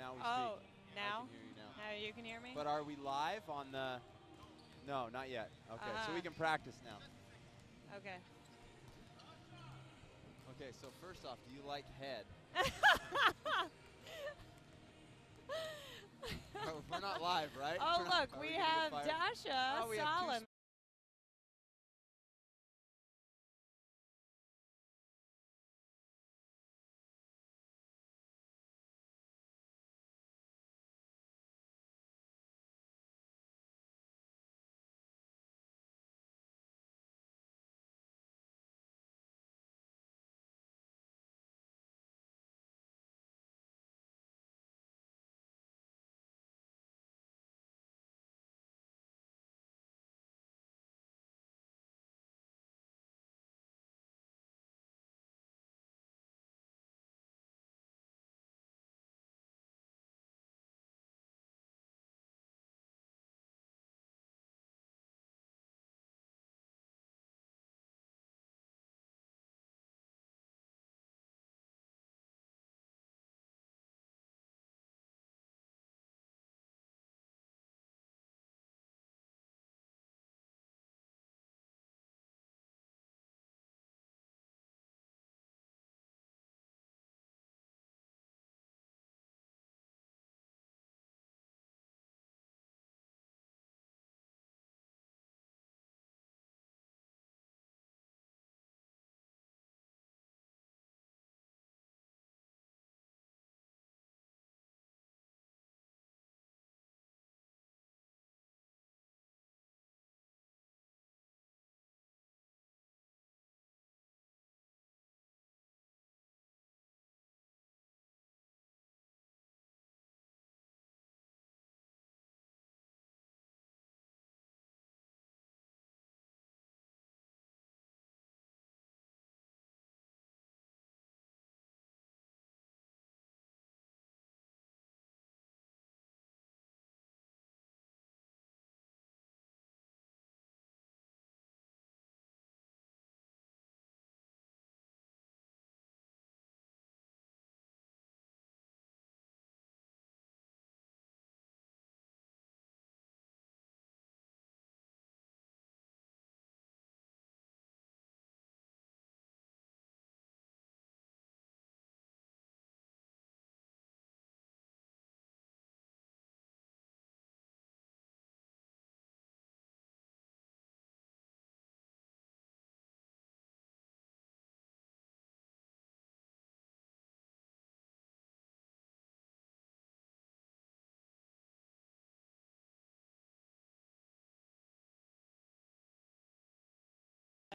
now we Oh, speak. now? I can hear you now. Now you can hear me? But are we live on the? No, not yet. Okay, so we can practice now. Okay. Okay, so first off, do you like head? Oh, we're not live, right? Oh, look, we have Dasha we have Solomon.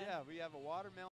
Yeah, we have a watermelon.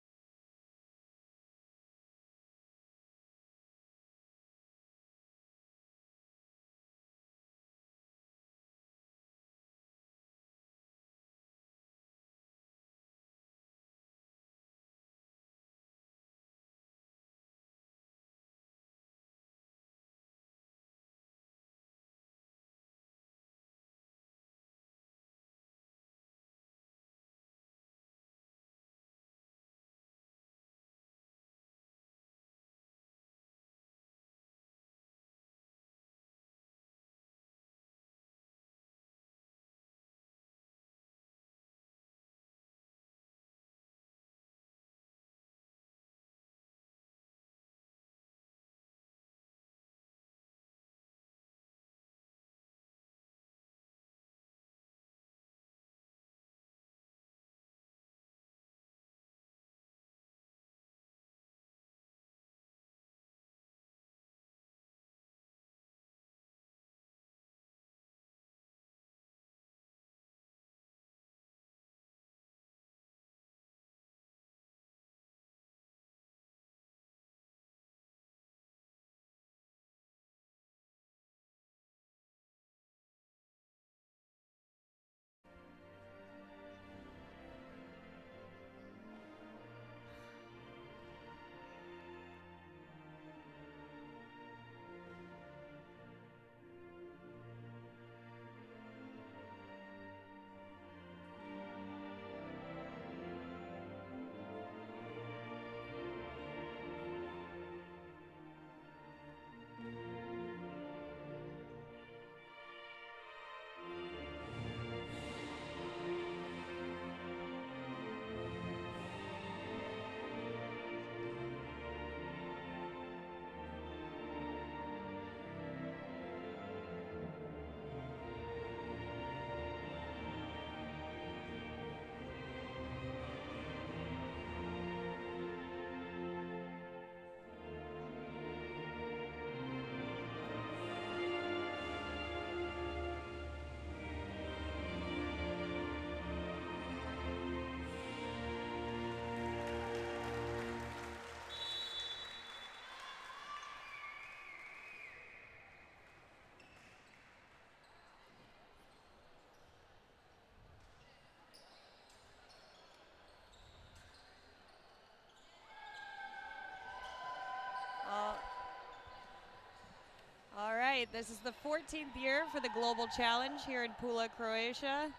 right, this is the 14th year for the Global Challenge here in Pula, Croatia.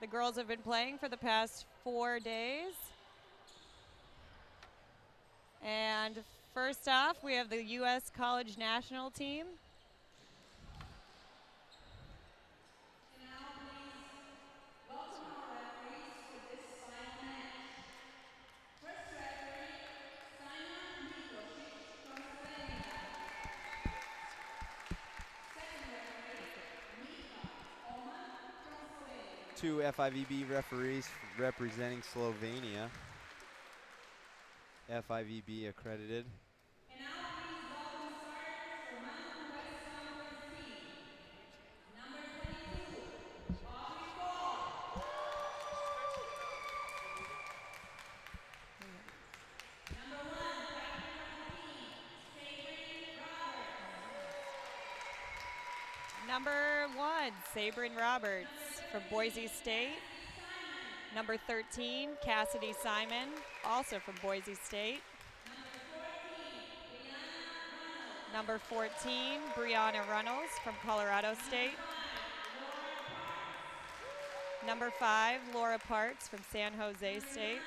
The girls have been playing for the past 4 days. And first off, we have the U.S. College National Team. Two FIVB referees representing Slovenia. FIVB accredited. And now please welcome starters for Mountain West Conference team. Number 22, Aubrey Ford. Number 1, captain of the team, Sabrin Roberts. Number 1, Sabrin Roberts from Boise State. Number 13, Cassidy Simon, also from Boise State. Number 14, Brianna Reynolds from Colorado State. Number 5, Laura Parks from San Jose State.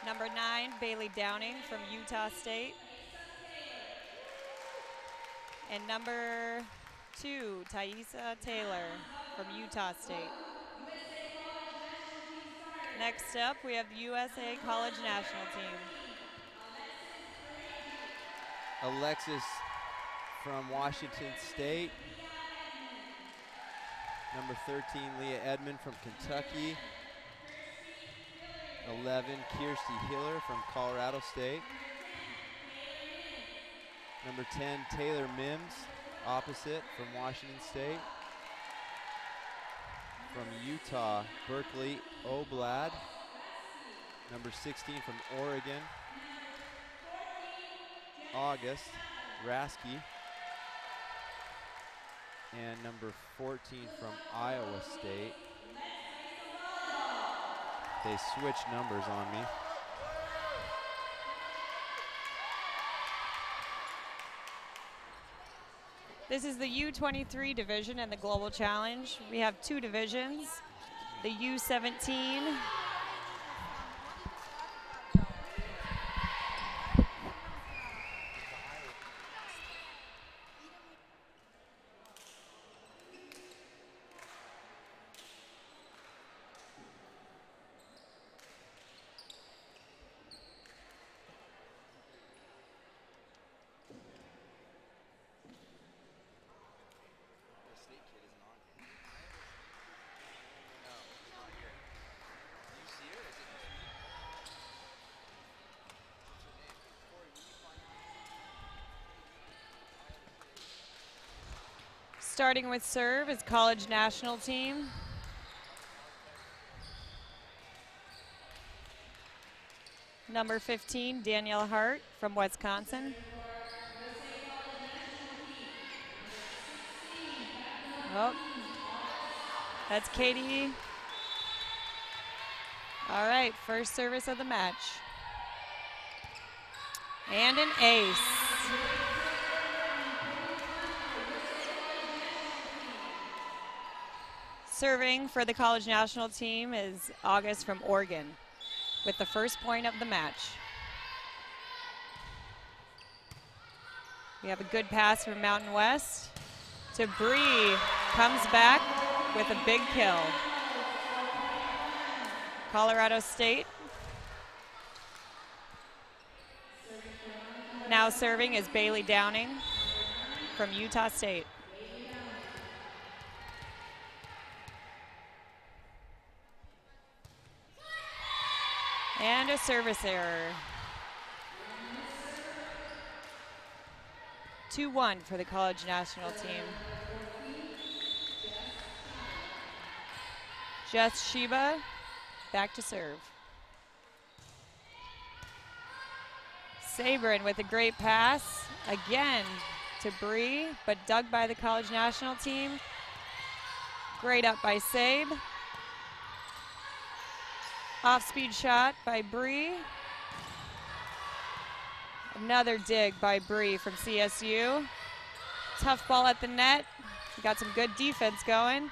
Number 9, Bailey Downing from Utah State. And number 2, Thaisa Taylor from Utah State. Next up, we have the USA College National Team. Alexis from Washington State. Number 13, Leah Edmond from Kentucky. 11, Kirsty Hiller from Colorado State. Number 10, Taylor Mims, opposite from Washington State. From Utah, Berkeley Oblad. Number 16 from Oregon, August Rasky. And number 14 from Iowa State. They switched numbers on me. This is the U23 division in the Global Challenge. We have 2 divisions, the U17 Starting with serve is College National Team. Number 15, Danielle Hart from Wisconsin. Oh, that's Katie. All right, first service of the match. And an ace. Serving for the College National Team is August from Oregon with the first point of the match. We have a good pass from Mountain West to Bree, comes back with a big kill. Colorado State. Now serving is Bailey Downing from Utah State. And a service error. 2-1 for the College National Team. Jess Sheba back to serve. Sabrin with a great pass again to Bree, but dug by the College National Team. Great up by Sabe. Off-speed shot by Bree. Another dig by Bree from CSU. tough ball at the net. We got some good defense going.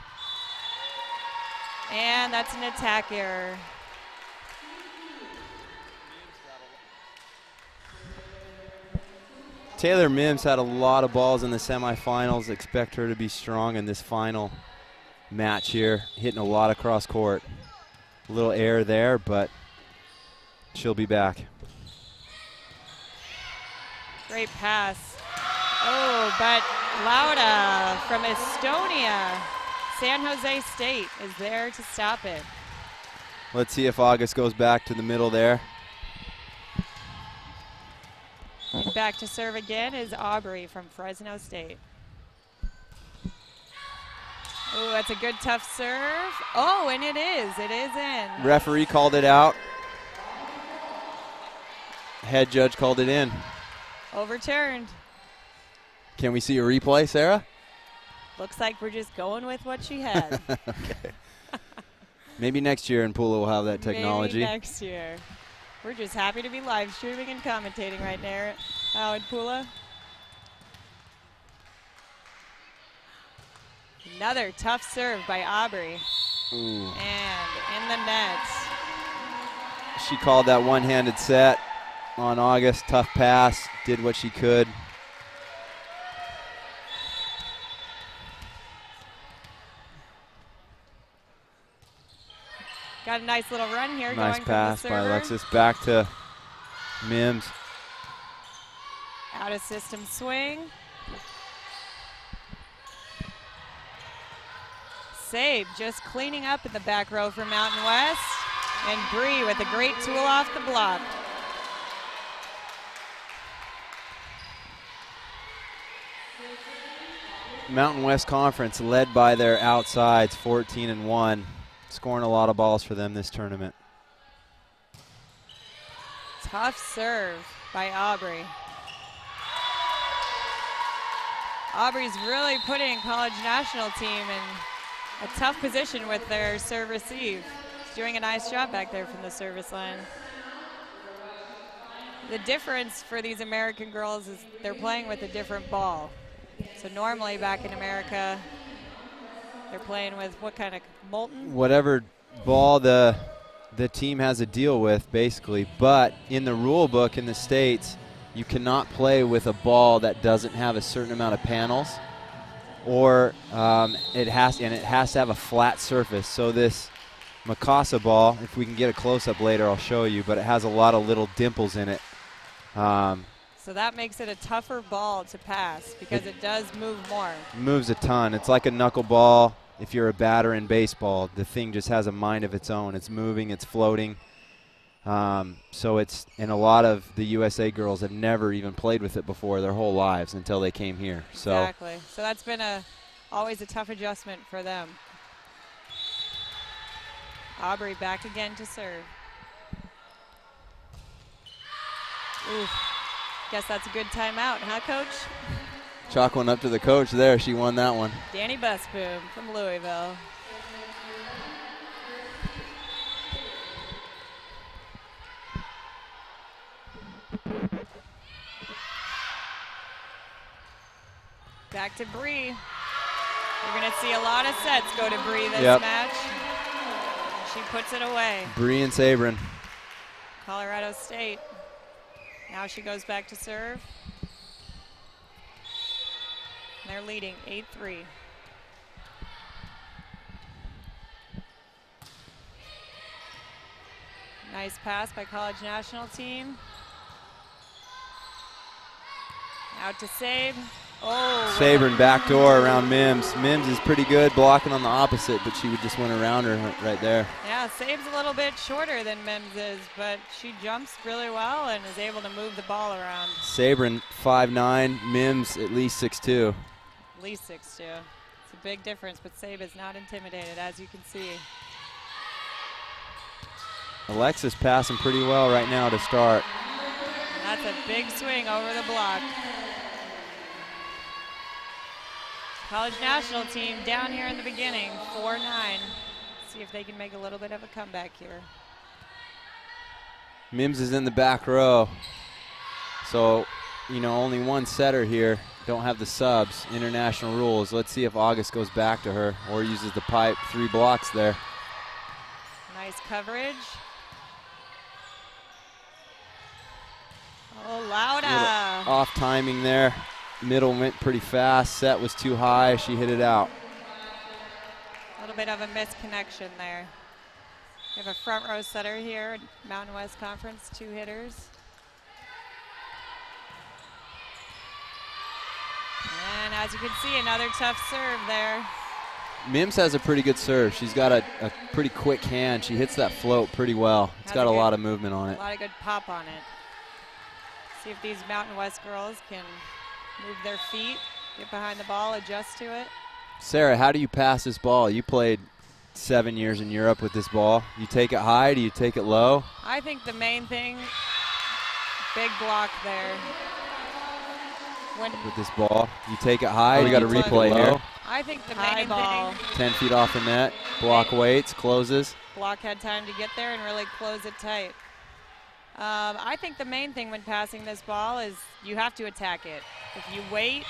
And that's an attack error. Taylor Mims had a lot of balls in the semifinals. Expect her to be strong in this final match here, hitting a lot across court. A little error there, but she'll be back. Great pass. Oh, but Lauda from Estonia, San Jose State, is there to stop it. Let's see if August goes back to the middle there. And back to serve again is Aubrey from Fresno State. Oh, that's a good tough serve. Oh, and it is in. Referee called it out. Head judge called it in. Overturned. Can we see a replay, Sarah? Looks like we're just going with what she had. Okay. Maybe next year in Pula we'll have that technology. Maybe next year. We're just happy to be live streaming and commentating right now in Pula. Another tough serve by Aubrey. Ooh. And in the net. She called that one-handed set on August. Tough pass, did what she could. Got a nice little run here. Nice going pass from the by server. Alexis. Back to Mims. Out of system swing. Sabe just cleaning up in the back row for Mountain West. And Bree with a great tool off the block. Mountain West Conference led by their outsides, 14-1. Scoring a lot of balls for them this tournament. Tough serve by Aubrey. Aubrey's really putting college national team in a tough position with their serve receive. She's doing a nice job back there from the service line. The difference for these American girls is they're playing with a different ball. So normally back in America, they're playing with what kind of molten? Whatever ball the team has a deal with, basically. But in the rule book in the States, you cannot play with a ball that doesn't have a certain amount of panels, or it has to have a flat surface. So this Mikasa ball, if we can get a close-up later, I'll show you, but it has a lot of little dimples in it. So that makes it a tougher ball to pass because it does move more. Moves a ton. It's like a knuckleball. If you're a batter in baseball, the thing just has a mind of its own. It's moving, it's floating. So it's, and a lot of the USA girls have never even played with it before their whole lives until they came here. So exactly. So that's been always a tough adjustment for them. Aubrey back again to serve. Oof. Guess that's a good timeout, huh, Coach? Chalk one up to the coach there. She won that one. Danny Busboom from Louisville. Back to Bree. You're going to see a lot of sets go to Bree this match. She puts it away. Bree and Sabrin. Colorado State. Now she goes back to serve. They're leading 8-3. Nice pass by College National Team. Out to Sabe. Oh. Sabrin backdoor around Mims. Mims is pretty good blocking on the opposite, but she would just went around her right there. Yeah, Sabe's a little bit shorter than Mims is, but she jumps really well and is able to move the ball around. Sabrin 5'9", Mims at least 6'2". At least 6'2". It's a big difference, but Sabe is not intimidated, as you can see. Alexis passing pretty well right now to start. That's a big swing over the block. College National Team down here in the beginning, 4-9. See if they can make a little bit of a comeback here. Mims is in the back row. So you know, only one setter here. Don't have the subs, international rules. Let's see if August goes back to her or uses the pipe. 3 blocks there. Nice coverage. Oh, Lauda. Off timing there. Middle went pretty fast. Set was too high. She hit it out. A little bit of a misconnection there. We have a front row setter here at Mountain West Conference, 2 hitters. And as you can see, another tough serve there. Mims has a pretty good serve. She's got a pretty quick hand. She hits that float pretty well. It's got a lot of movement on it. A lot of good pop on it. See if these Mountain West girls can move their feet, get behind the ball, adjust to it. Sarah, how do you pass this ball? You played 7 years in Europe with this ball. You take it high, do you take it low? I think the main thing, big block there. With this ball, you take it high. We got a replay here. I think the main thing. 10 feet off the net, block waits, closes. Block had time to get there and really close it tight. I think the main thing when passing this ball is you have to attack it. If you wait,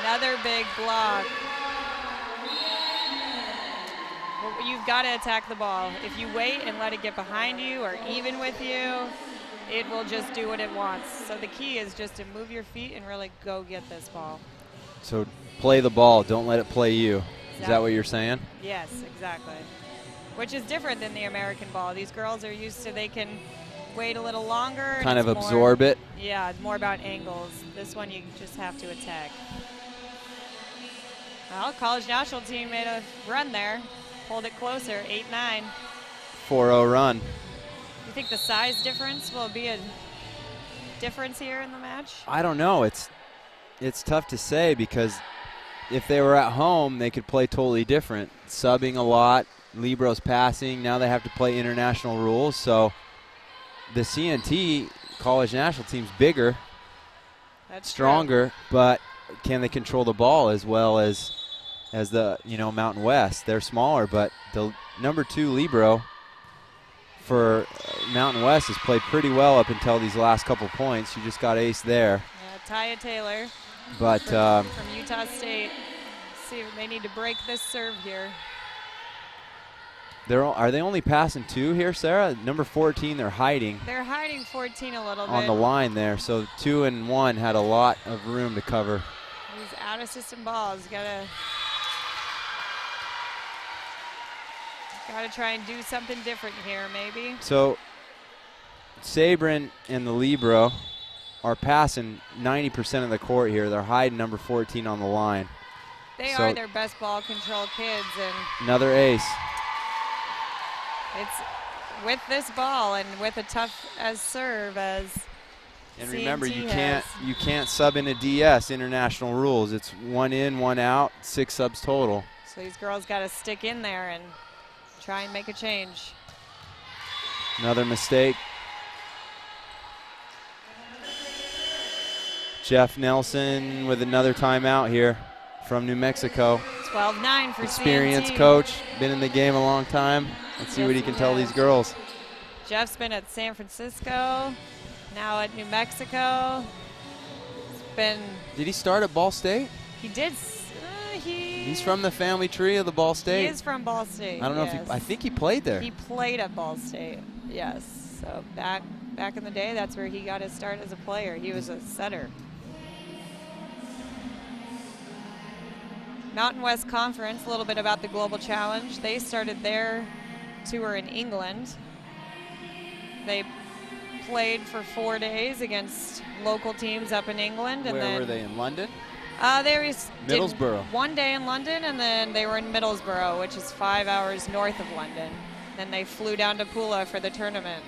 another big block. Well, you've got to attack the ball. If you wait and let it get behind you or even with you, it will just do what it wants. So the key is just to move your feet and really go get this ball. So play the ball, don't let it play you. Exactly. Is that what you're saying? Yes, exactly. Which is different than the American ball. These girls are used to, they can wait a little longer. Kind of absorb it. Yeah, it's more about angles. This one you just have to attack. Well, college national team made a run there. Pulled it closer, 8-9. 4-0 run. You think the size difference will be a difference here in the match? I don't know. It's tough to say because if they were at home, they could play totally different. Subbing a lot, libros passing. Now they have to play international rules. So the CNT college national team's bigger, That's stronger, but can they control the ball as well as the Mountain West? They're smaller, but the number 2 libero for Mountain West has played pretty well up until these last couple points. She just got ace there. Yeah, Taya Taylor. But from Utah State. See if they need to break this serve here. Are they only passing 2 here, Sarah? Number 14, they're hiding. They're hiding 14 a little bit. On the line there, so 2 and 1 had a lot of room to cover. These out-of-system balls, gotta try and do something different here, maybe. So Sabrin and the libero are passing 90% of the court here. They're hiding number 14 on the line. They are their best ball control kids, and another ace. It's with this ball and with a tough as serve as and CNT remember, has. you can't sub in a DS, international rules. It's 1 in, 1 out, 6 subs total. So these girls got to stick in there and try and make a change. Another mistake. Jeff Nelson with another timeout here from New Mexico. 12-9 for Experienced CNT. coach, been in the game a long time. Let's see what he can tell these girls. Jeff's been at San Francisco, now at New Mexico. Did he start at Ball State? He did. He's from the family tree of the Ball State. He is from Ball State. I don't know if I think he played there. He played at Ball State. Yes. So back in the day, that's where he got his start as a player. He was a setter. Mountain West Conference, a little bit about the Global Challenge. They started their tour in England. They played for 4 days against local teams up in England. And Where were they, in London? They Middlesbrough. did 1 day in London, and then they were in Middlesbrough, which is 5 hours north of London. Then they flew down to Pula for the tournament.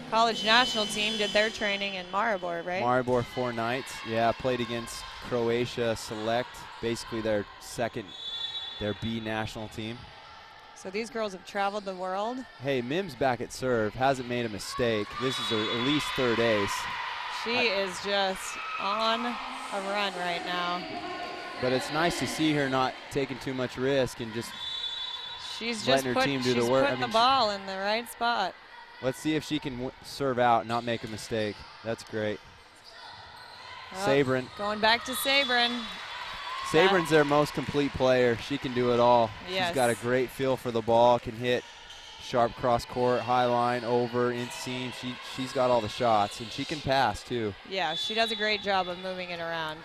College national team did their training in Maribor, right? Maribor 4 nights. Yeah, played against Croatia Select, basically their B national team. So these girls have traveled the world. Hey, Mims back at serve, hasn't made a mistake. This is at least 3rd ace. She is just on a run right now. But it's nice to see her not taking too much risk and just she's letting her team do the work. She's putting the ball in the right spot. Let's see if she can serve out and not make a mistake. That's great. Sabrin. Going back to Sabrin. Sabrin's their most complete player. She can do it all. Yes. She's got a great feel for the ball, can hit sharp cross court, high line, over, inseam. She's got all the shots, and she can pass too. Yeah, she does a great job of moving it around.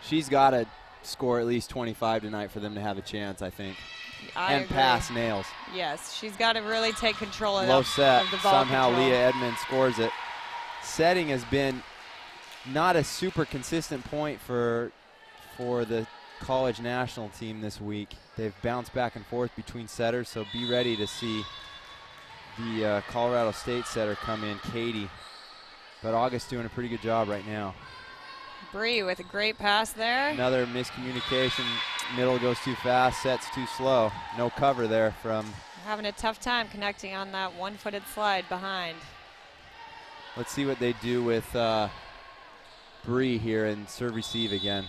She's got to score at least 25 tonight for them to have a chance, I think. I and agree. pass nails. Yes, she's got to really take control of, Low set. of the ball Somehow control. Leah Edmonds scores it. Setting has been not a super consistent point for the college national team this week. They've bounced back and forth between setters, so be ready to see the Colorado State setter come in, Katie. But August doing a pretty good job right now. Bree with a great pass there. Another miscommunication. Middle goes too fast, sets too slow. No cover there from. Having a tough time connecting on that one-footed slide behind. Let's see what they do with Bree here and serve receive again.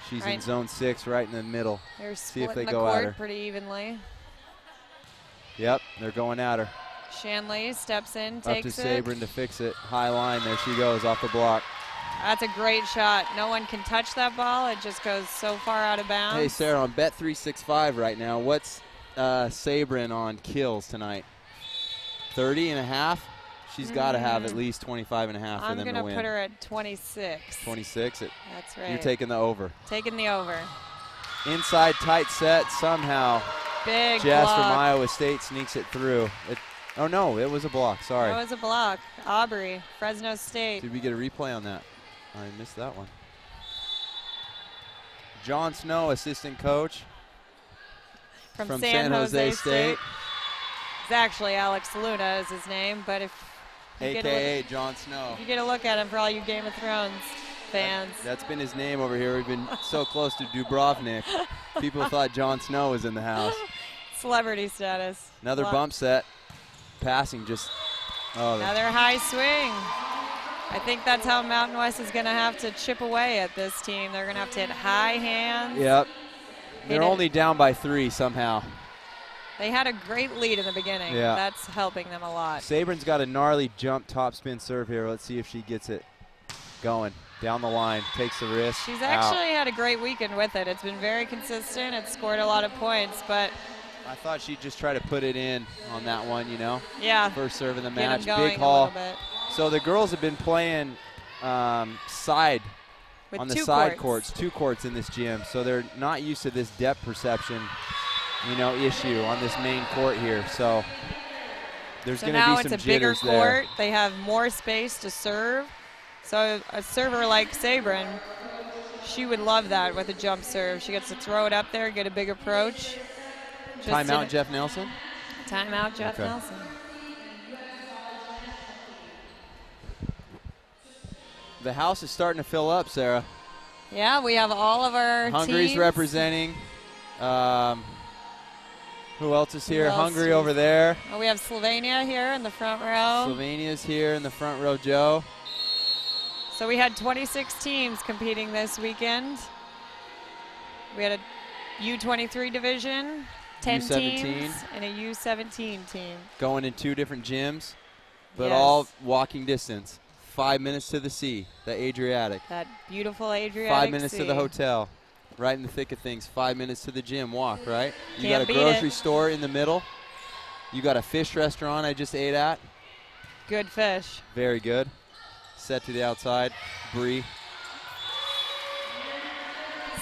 She's in zone 6 right in the middle. They're see if splitting they the go at her. court pretty evenly. Yep, they're going at her. Shanley steps in, Up takes to it. Sabrin to fix it. High line, there she goes off the block. That's a great shot. No one can touch that ball. It just goes so far out of bounds. Hey, Sarah, on Bet365 right now, what's Sabrin on kills tonight? 30.5? She's got to have at least 25.5 for them to win. I'm going to put her at 26. 26? That's right. You're taking the over. Taking the over. Inside tight set, somehow. Big Jess block. from Iowa State sneaks it through. Oh, no, it was a block. Sorry. That was a block. Aubrey, Fresno State. Did we get a replay on that? I missed that one. John Snow, assistant coach From San Jose State. It's actually Alex Luna is his name, but if you AKA John Snow. if you get a look at him for all you Game of Thrones fans. That's been his name over here. We've been so close to Dubrovnik. People thought John Snow was in the house. Celebrity status. Another bump set. Passing just, Another high swing. I think that's how Mountain West is going to have to chip away at this team. They're going to have to hit high hands. Yep. They're only down by 3 somehow. They had a great lead in the beginning. Yeah. That's helping them a lot. Sabrin's got a gnarly jump top spin serve here. Let's see if she gets it going. Down the line, takes the risk. She's actually had a great weekend with it. It's been very consistent. It's scored a lot of points, but I thought she'd just try to put it in on that one, you know? yeah. First serve of the Get 'em match. going Big a haul. little bit. So the girls have been playing side With on the two side courts. 2 courts in this gym. So they're not used to this depth perception, issue on this main court here. So there's So going to now be it's some a bigger jitters court. there. They have more space to serve. So a server like Sabrin, she would love that with a jump serve. She gets to throw it up there, get a big approach. Just Timeout, Jeff Nelson. Timeout, Jeff Okay. Nelson. The house is starting to fill up, Sarah. Yeah, we have all of our Hungary's teams. representing. Who else is here? else Hungary is- over there. Oh, we have Slovenia here in the front row. Slovenia's here in the front row, Joe. So we had 26 teams competing this weekend. We had a U23 division, 10 U17. teams, and a U17 team. Going in 2 different gyms, but Yes. all walking distance. 5 minutes to the sea, the Adriatic. That beautiful Adriatic 5 minutes to Sea. the hotel. Right in the thick of things. 5 minutes to the gym. Walk, right? You Can't got a beat grocery it. store in the middle. You got a fish restaurant I just ate at. Good fish. Very good. Set to the outside. Bree.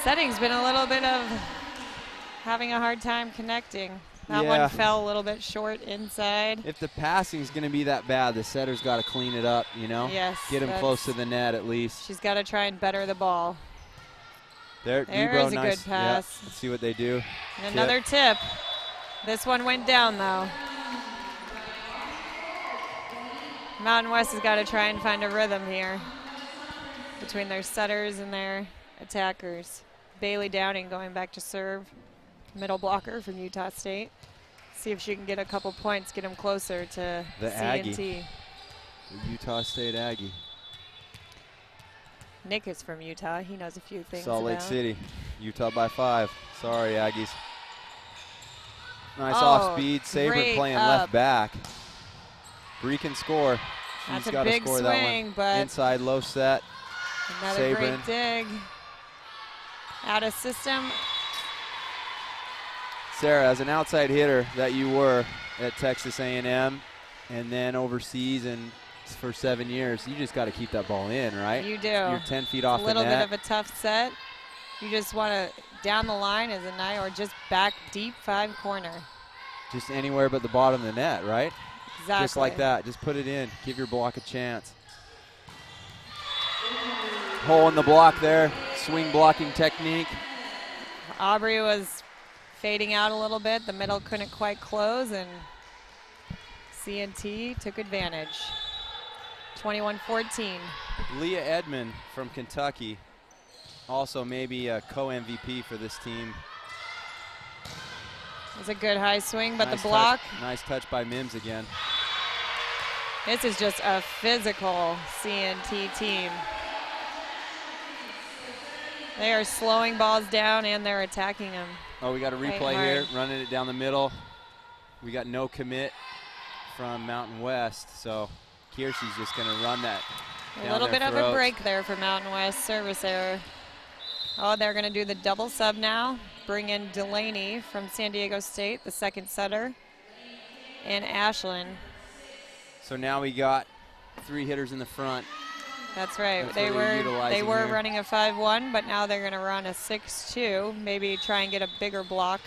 Setting's been a little bit of having a hard time connecting. That Yeah. one fell a little bit short inside. If the passing's going to be that bad, the setter's got to clean it up, Yes. Get him close to the net at least. She's got to try and better the ball. There There's a nice. good pass. Yeah. Let's see what they do. And another tip. This one went down, though. Mountain West has got to try and find a rhythm here between their setters and their attackers. Bailey Downing going back to serve. Middle blocker from Utah State. See if she can get a couple points, get them closer to The Aggie. C&T. The Utah State Aggie. Nick is from Utah. He knows a few things Salt Lake about. City. Utah by 5. Sorry, Aggies. Nice Oh, off speed. Saber great playing up. left back. Bree can score. That's She's a got to big score that swing, one. but Inside low set. Another Sabrin. great dig. Out of system. Sarah, as an outside hitter that you were at Texas A&M and then overseas and for 7 years, you just got to keep that ball in, right? You do. You're 10 feet off a the net. little bit of a tough set. You just want to down the line as a night or just back deep 5 corner. Just anywhere but the bottom of the net, right? Exactly. Just like that. Just put it in. Give your block a chance. Hole in the block there. Swing blocking technique. Aubrey was fading out a little bit. The middle couldn't quite close, and CNT took advantage. 21-14. Leah Edmond from Kentucky, also maybe a co-MVP for this team. It's a good high swing, but Nice the block. Nice touch by Mims again. This is just a physical CNT team. They are slowing balls down and they're attacking them. Oh, we got a replay here, running it down the middle. We got no commit from Mountain West, so Kiersey's just going to run that A little bit of a break there for Mountain West. Service error. Oh, they're going to do the double sub now. Bring in Delaney from San Diego State, the second setter, and Ashlyn. So now we got 3 hitters in the front. That's right. That's They what we're were utilizing here. running a 5-1, but now they're going to run a 6-2. Maybe try and get a bigger block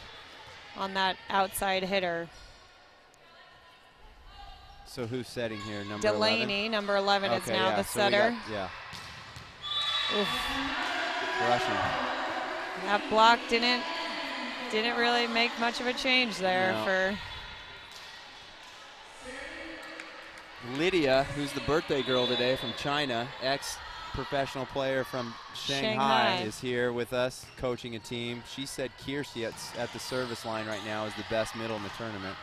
on that outside hitter. So who's setting here? Number Delaney, 11? number 11, is Okay, now yeah, the so we setter. got- yeah. Oof. Crushing. That block didn't really make much of a change there No. for Lydia, who's the birthday girl today from China, ex-professional player from Shanghai, is here with us coaching a team. She said Kiersey at the service line right now is the best middle in the tournament.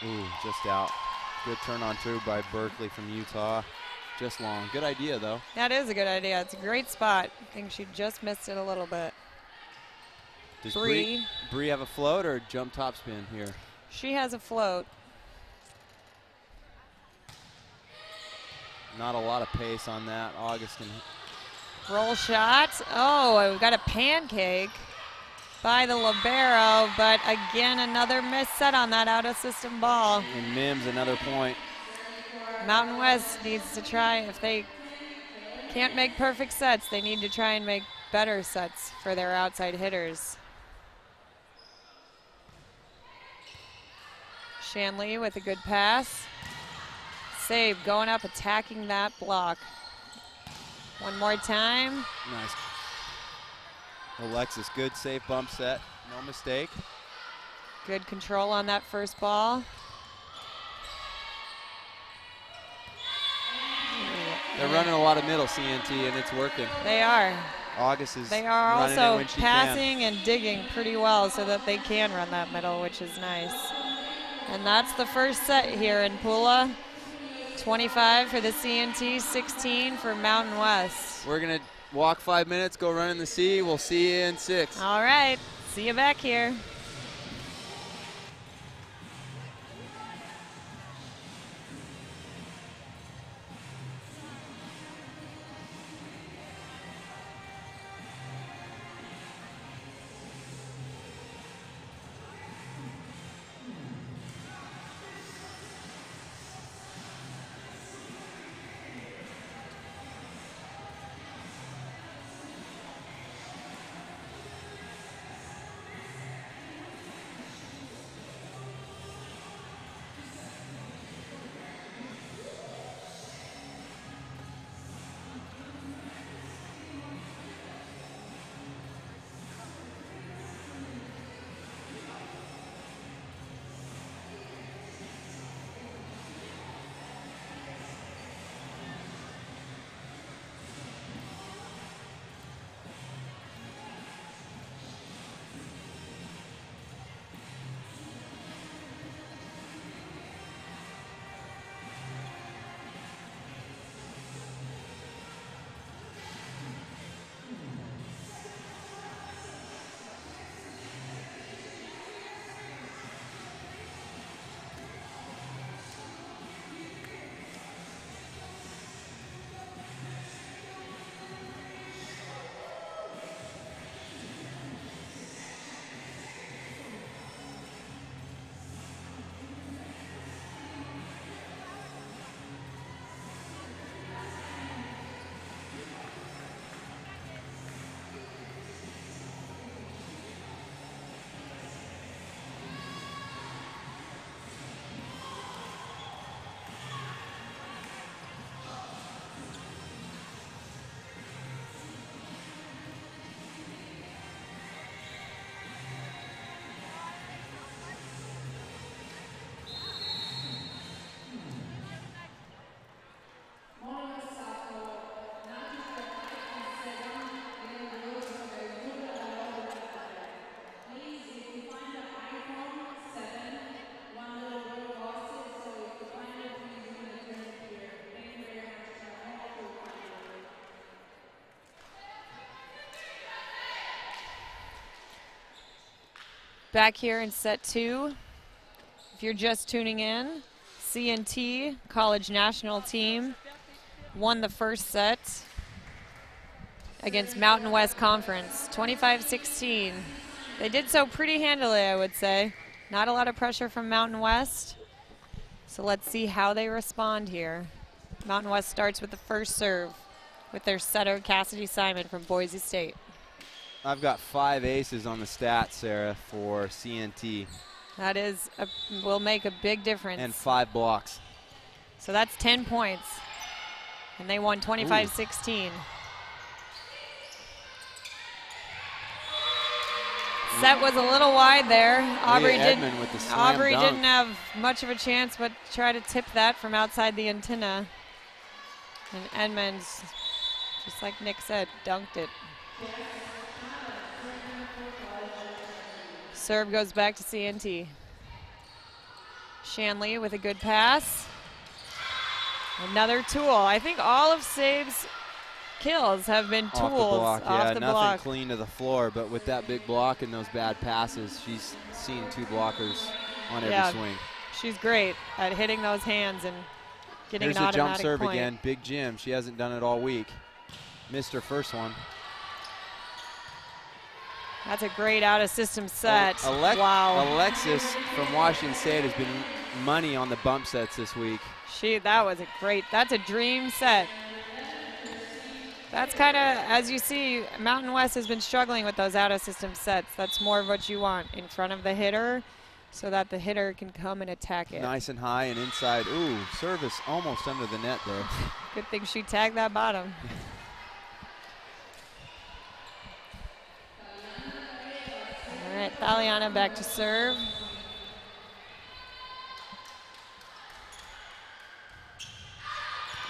Ooh, just out. Good turn on through by Berkeley from Utah. Just long. Good idea, though. That is a good idea. It's a great spot. I think she just missed it a little bit. Does Bree. Bree have a float or jump topspin here? She has a float. Not a lot of pace on that. Augustin. Roll shot. Oh, we've got a pancake by the libero, but again, another missed set on that out-of-system ball. And Mims, another point. Mountain West needs to try, if they can't make perfect sets, they need to try and make better sets for their outside hitters. Shanley with a good pass. Save, going up, attacking that block. One more time. Nice. Alexis, good safe bump set. No mistake. Good control on that first ball. They're running a lot of middle CNT, and it's working. They are. August is They are running it also when she passing and digging pretty well so that they can run that middle, which is nice. And that's the first set here in Pula. 25 for the CNT, 16 for Mountain West. We're going to walk 5 minutes, go run in the sea. We'll see you in 6. All right, see you back here. Back here in set 2. If you're just tuning in, CNT, college national team, won the first set against Mountain West Conference, 25-16. They did so pretty handily, I would say. Not a lot of pressure from Mountain West. So let's see how they respond here. Mountain West starts with the first serve with their setter, Cassidy Simon from Boise State. I've got 5 aces on the stats, Sarah, for CNT. That will make a big difference. And 5 blocks. So that's 10 points. And they won 25-16. Set was a little wide there. Aubrey didn't have much of a chance, but try to tip that from outside the antenna. And Edmonds, just like Nick said, dunked it. Serve goes back to CNT. Shanley with a good pass. Another tool. I think all of Sabe's kills have been tools off the block. Nothing clean to the floor, but with that big block and those bad passes, she's seen 2 blockers on every swing. She's great at hitting those hands and getting an automatic jump serve point. again. Big Jim. She hasn't done it all week. Missed her first one. That's a great out-of-system set. Wow. Alexis from Washington State has been money on the bump sets this week. That's a dream set. That's kind of, as you see, Mountain West has been struggling with those out-of-system sets. That's more of what you want in front of the hitter so that the hitter can come and attack it. Nice and high and inside. Ooh, service almost under the net there. Good thing she tagged that bottom. All right, Thaliana back to serve.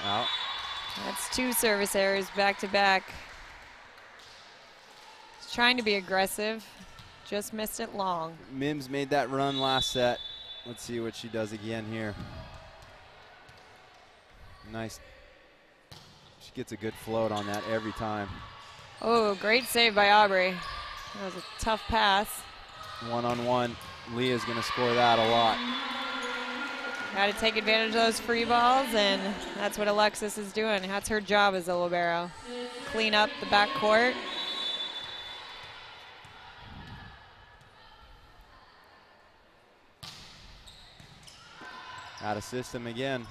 Out. That's 2 service errors back to back. She's trying to be aggressive, just missed it long. Mims made that run last set. Let's see what she does again here. Nice. She gets a good float on that every time. Oh, great save by Aubrey. That was a tough pass. 1-on-1. Leah's going to score that a lot. Got to take advantage of those free balls, and that's what Alexis is doing. That's her job as a libero. Clean up the back court. Out of system again.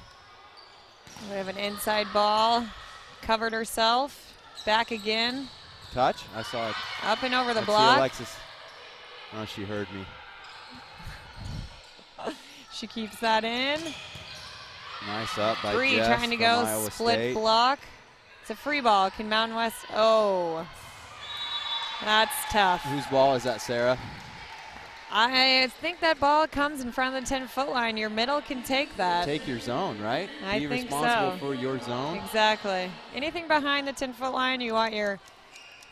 We have an inside ball. Covered herself. Back again. Touch? I saw it. Up and over the Let's block. see Alexis. Oh, she heard me. She keeps that in. Nice up by Bree Jess trying to from go Iowa split State. block. It's a free ball. Can Mountain West? Oh, that's tough. Whose ball is that, Sarah? I think that ball comes in front of the 10-foot line. Your middle can take that. Take your zone, right? I Be think responsible so. for your zone. Exactly. Anything behind the 10-foot line, you want your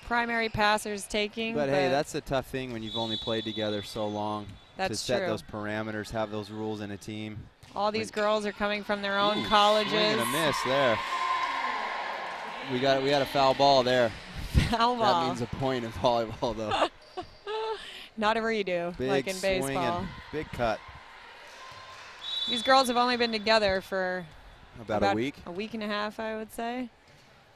primary passers taking. But hey, that's a tough thing when you've only played together so long. That's to set true. those parameters, have those rules in a team. All these girls are coming from their own colleges. Swing and a miss there. We had a foul ball there. Foul ball. That means a point in volleyball, though. Not a redo, Big like in swing baseball. and big cut. These girls have only been together for about a week. A week and a half, I would say.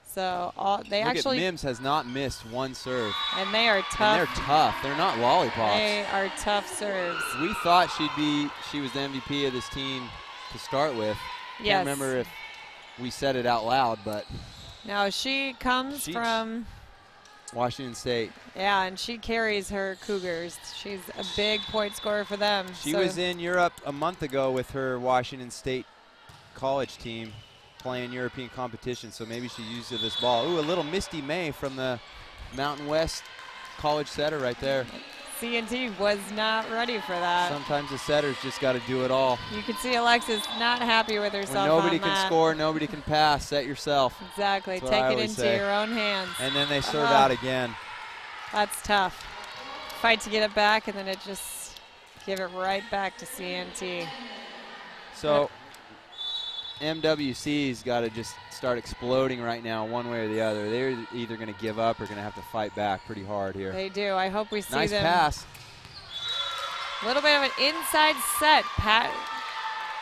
So they Look actually. At Mims has not missed one serve. And they are tough. And they're tough. They're not lollipops. They are tough serves. We thought she was the MVP of this team to start with. Yes. Can't remember if we said it out loud, but. No, she comes from Washington State. Yeah, and she carries her Cougars. She's a big point scorer for them. She was in Europe a month ago with her Washington State college team playing European competition, so maybe she used this ball. Ooh, a little Misty May from the Mountain West college setter right there. CNT was not ready for that. Sometimes the setters just got to do it all. You can see Alexis not happy with herself. When nobody on can that. score, nobody can pass. Set yourself. Exactly. Take it into your own hands. And then they serve out again. That's tough. Fight to get it back, and then it just give it right back to CNT. So MWC's got to just start exploding right now one way or the other. They're either going to give up or going to have to fight back pretty hard here. They do. I hope we see nice them. Pass. A little bit of an inside set.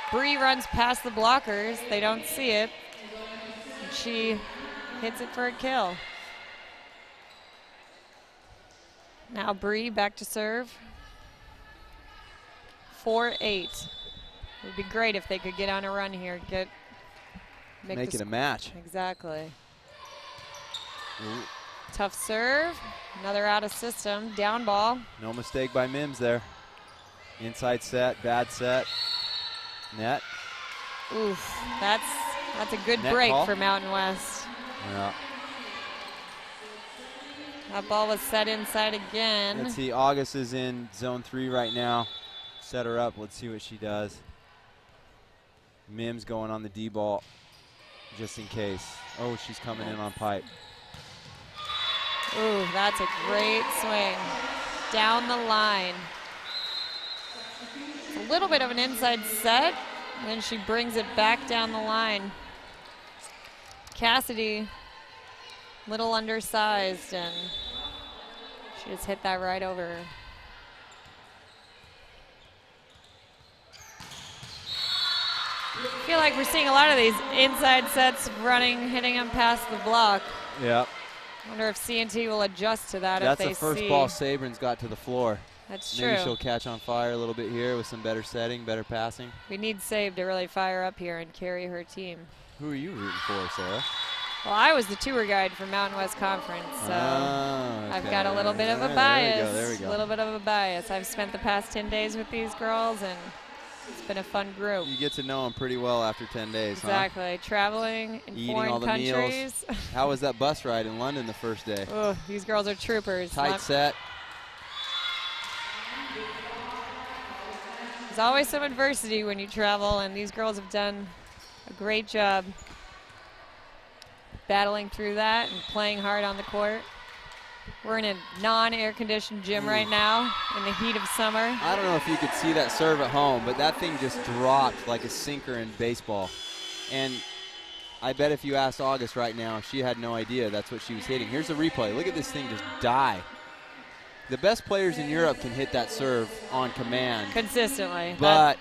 Bree runs past the blockers. They don't see it. And she hits it for a kill. Now Bree back to serve. 4-8. It would be great if they could get on a run here. Make it a match. Exactly. Ooh. Tough serve. Another out of system. Down ball. No mistake by Mims there. Inside set, bad set. Net. Oof. That's a good Net break call for Mountain West. Yeah. That ball was set inside again. Let's see, August is in zone 3 right now. Set her up, let's see what she does. Mims going on the D ball, just in case. Oh, she's coming in on pipe. Ooh, that's a great swing. Down the line. It's a little bit of an inside set, and then she brings it back down the line. Cassidy, little undersized, and she just hit that right over her. I feel like we're seeing a lot of these inside sets running, hitting them past the block. Yep. I wonder if C&T will adjust to that That's if they the first see. ball Sabrin's got to the floor. That's true. Maybe she'll catch on fire a little bit here with some better setting, better passing. We need Save to really fire up here and carry her team. Who are you rooting for, Sarah? Well, I was the tour guide for Mountain West Conference, so Okay. I've got a little bit of a Yeah, bias. There we go. A little bit of a bias. I've spent the past 10 days with these girls, and it's been a fun group. You get to know them pretty well after 10 days, Exactly. Traveling in Eating foreign all the countries. Huh? How was that bus ride in London the first day? Oh, these girls are troopers. Tight set. There's always some adversity when you travel, and these girls have done a great job battling through that and playing hard on the court. We're in a non-air-conditioned gym right now in the heat of summer. I don't know if you could see that serve at home, but that thing just dropped like a sinker in baseball. And I bet if you asked August right now, she had no idea that's what she was hitting. Here's the replay. Look at this thing just die. The best players in Europe can hit that serve on command. Consistently. But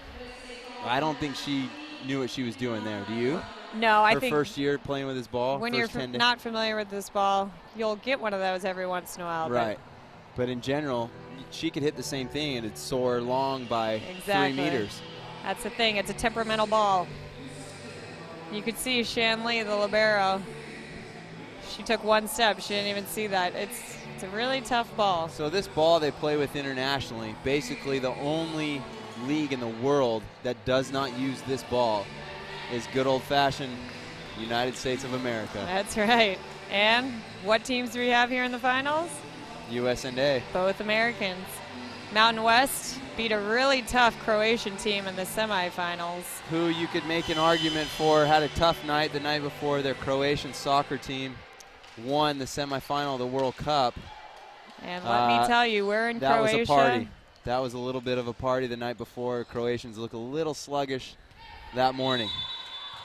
I don't think she knew what she was doing there. Do you? No, I Her think first year playing with this ball. when first you're 10 days. not familiar with this ball, you'll get one of those every once in a while. Right. But in general, she could hit the same thing and it'd soar long by Exactly. 3 meters. That's the thing. It's a temperamental ball. You could see Shan Lee, the libero. She took one step. She didn't even see that. It's a really tough ball. So this ball they play with internationally, basically the only league in the world that does not use this ball is good old-fashioned United States of America. That's right. And what teams do we have here in the finals? US&A. Both Americans. Mountain West beat a really tough Croatian team in the semifinals. Who you could make an argument for had a tough night the night before. Their Croatian soccer team won the semifinal of the World Cup. And let me tell you, we're in that Croatia. Was a party. That was a little bit of a party the night before. Croatians look a little sluggish that morning.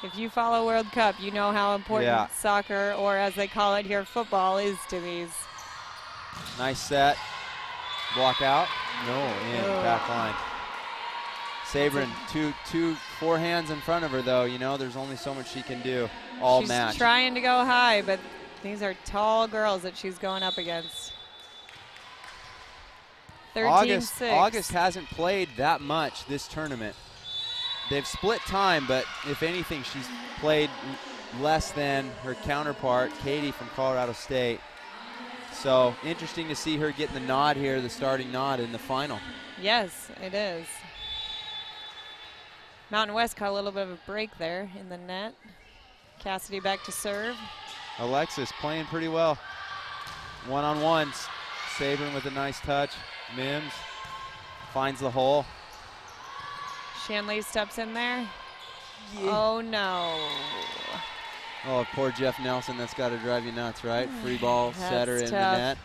If you follow World Cup, you know how important soccer, or as they call it here, football, is to these. Nice set. Block out. No, in back line. Sabrin, two forehands in front of her, though. You know, there's only so much she can do all match. She's trying to go high, but these are tall girls that she's going up against. 13-6. August hasn't played that much this tournament. They've split time, but if anything, she's played less than her counterpart, Katie from Colorado State. So interesting to see her getting the nod here, the starting nod in the final. Yes, it is. Mountain West caught a little bit of a break there in the net. Cassidy back to serve. Alexis playing pretty well. One-on-one, Sabrin with a nice touch. Mims finds the hole. Shanley steps in there. Yeah. Oh, no. Oh, poor Jeff Nelson. That's got to drive you nuts, right? Free ball, setter in the net.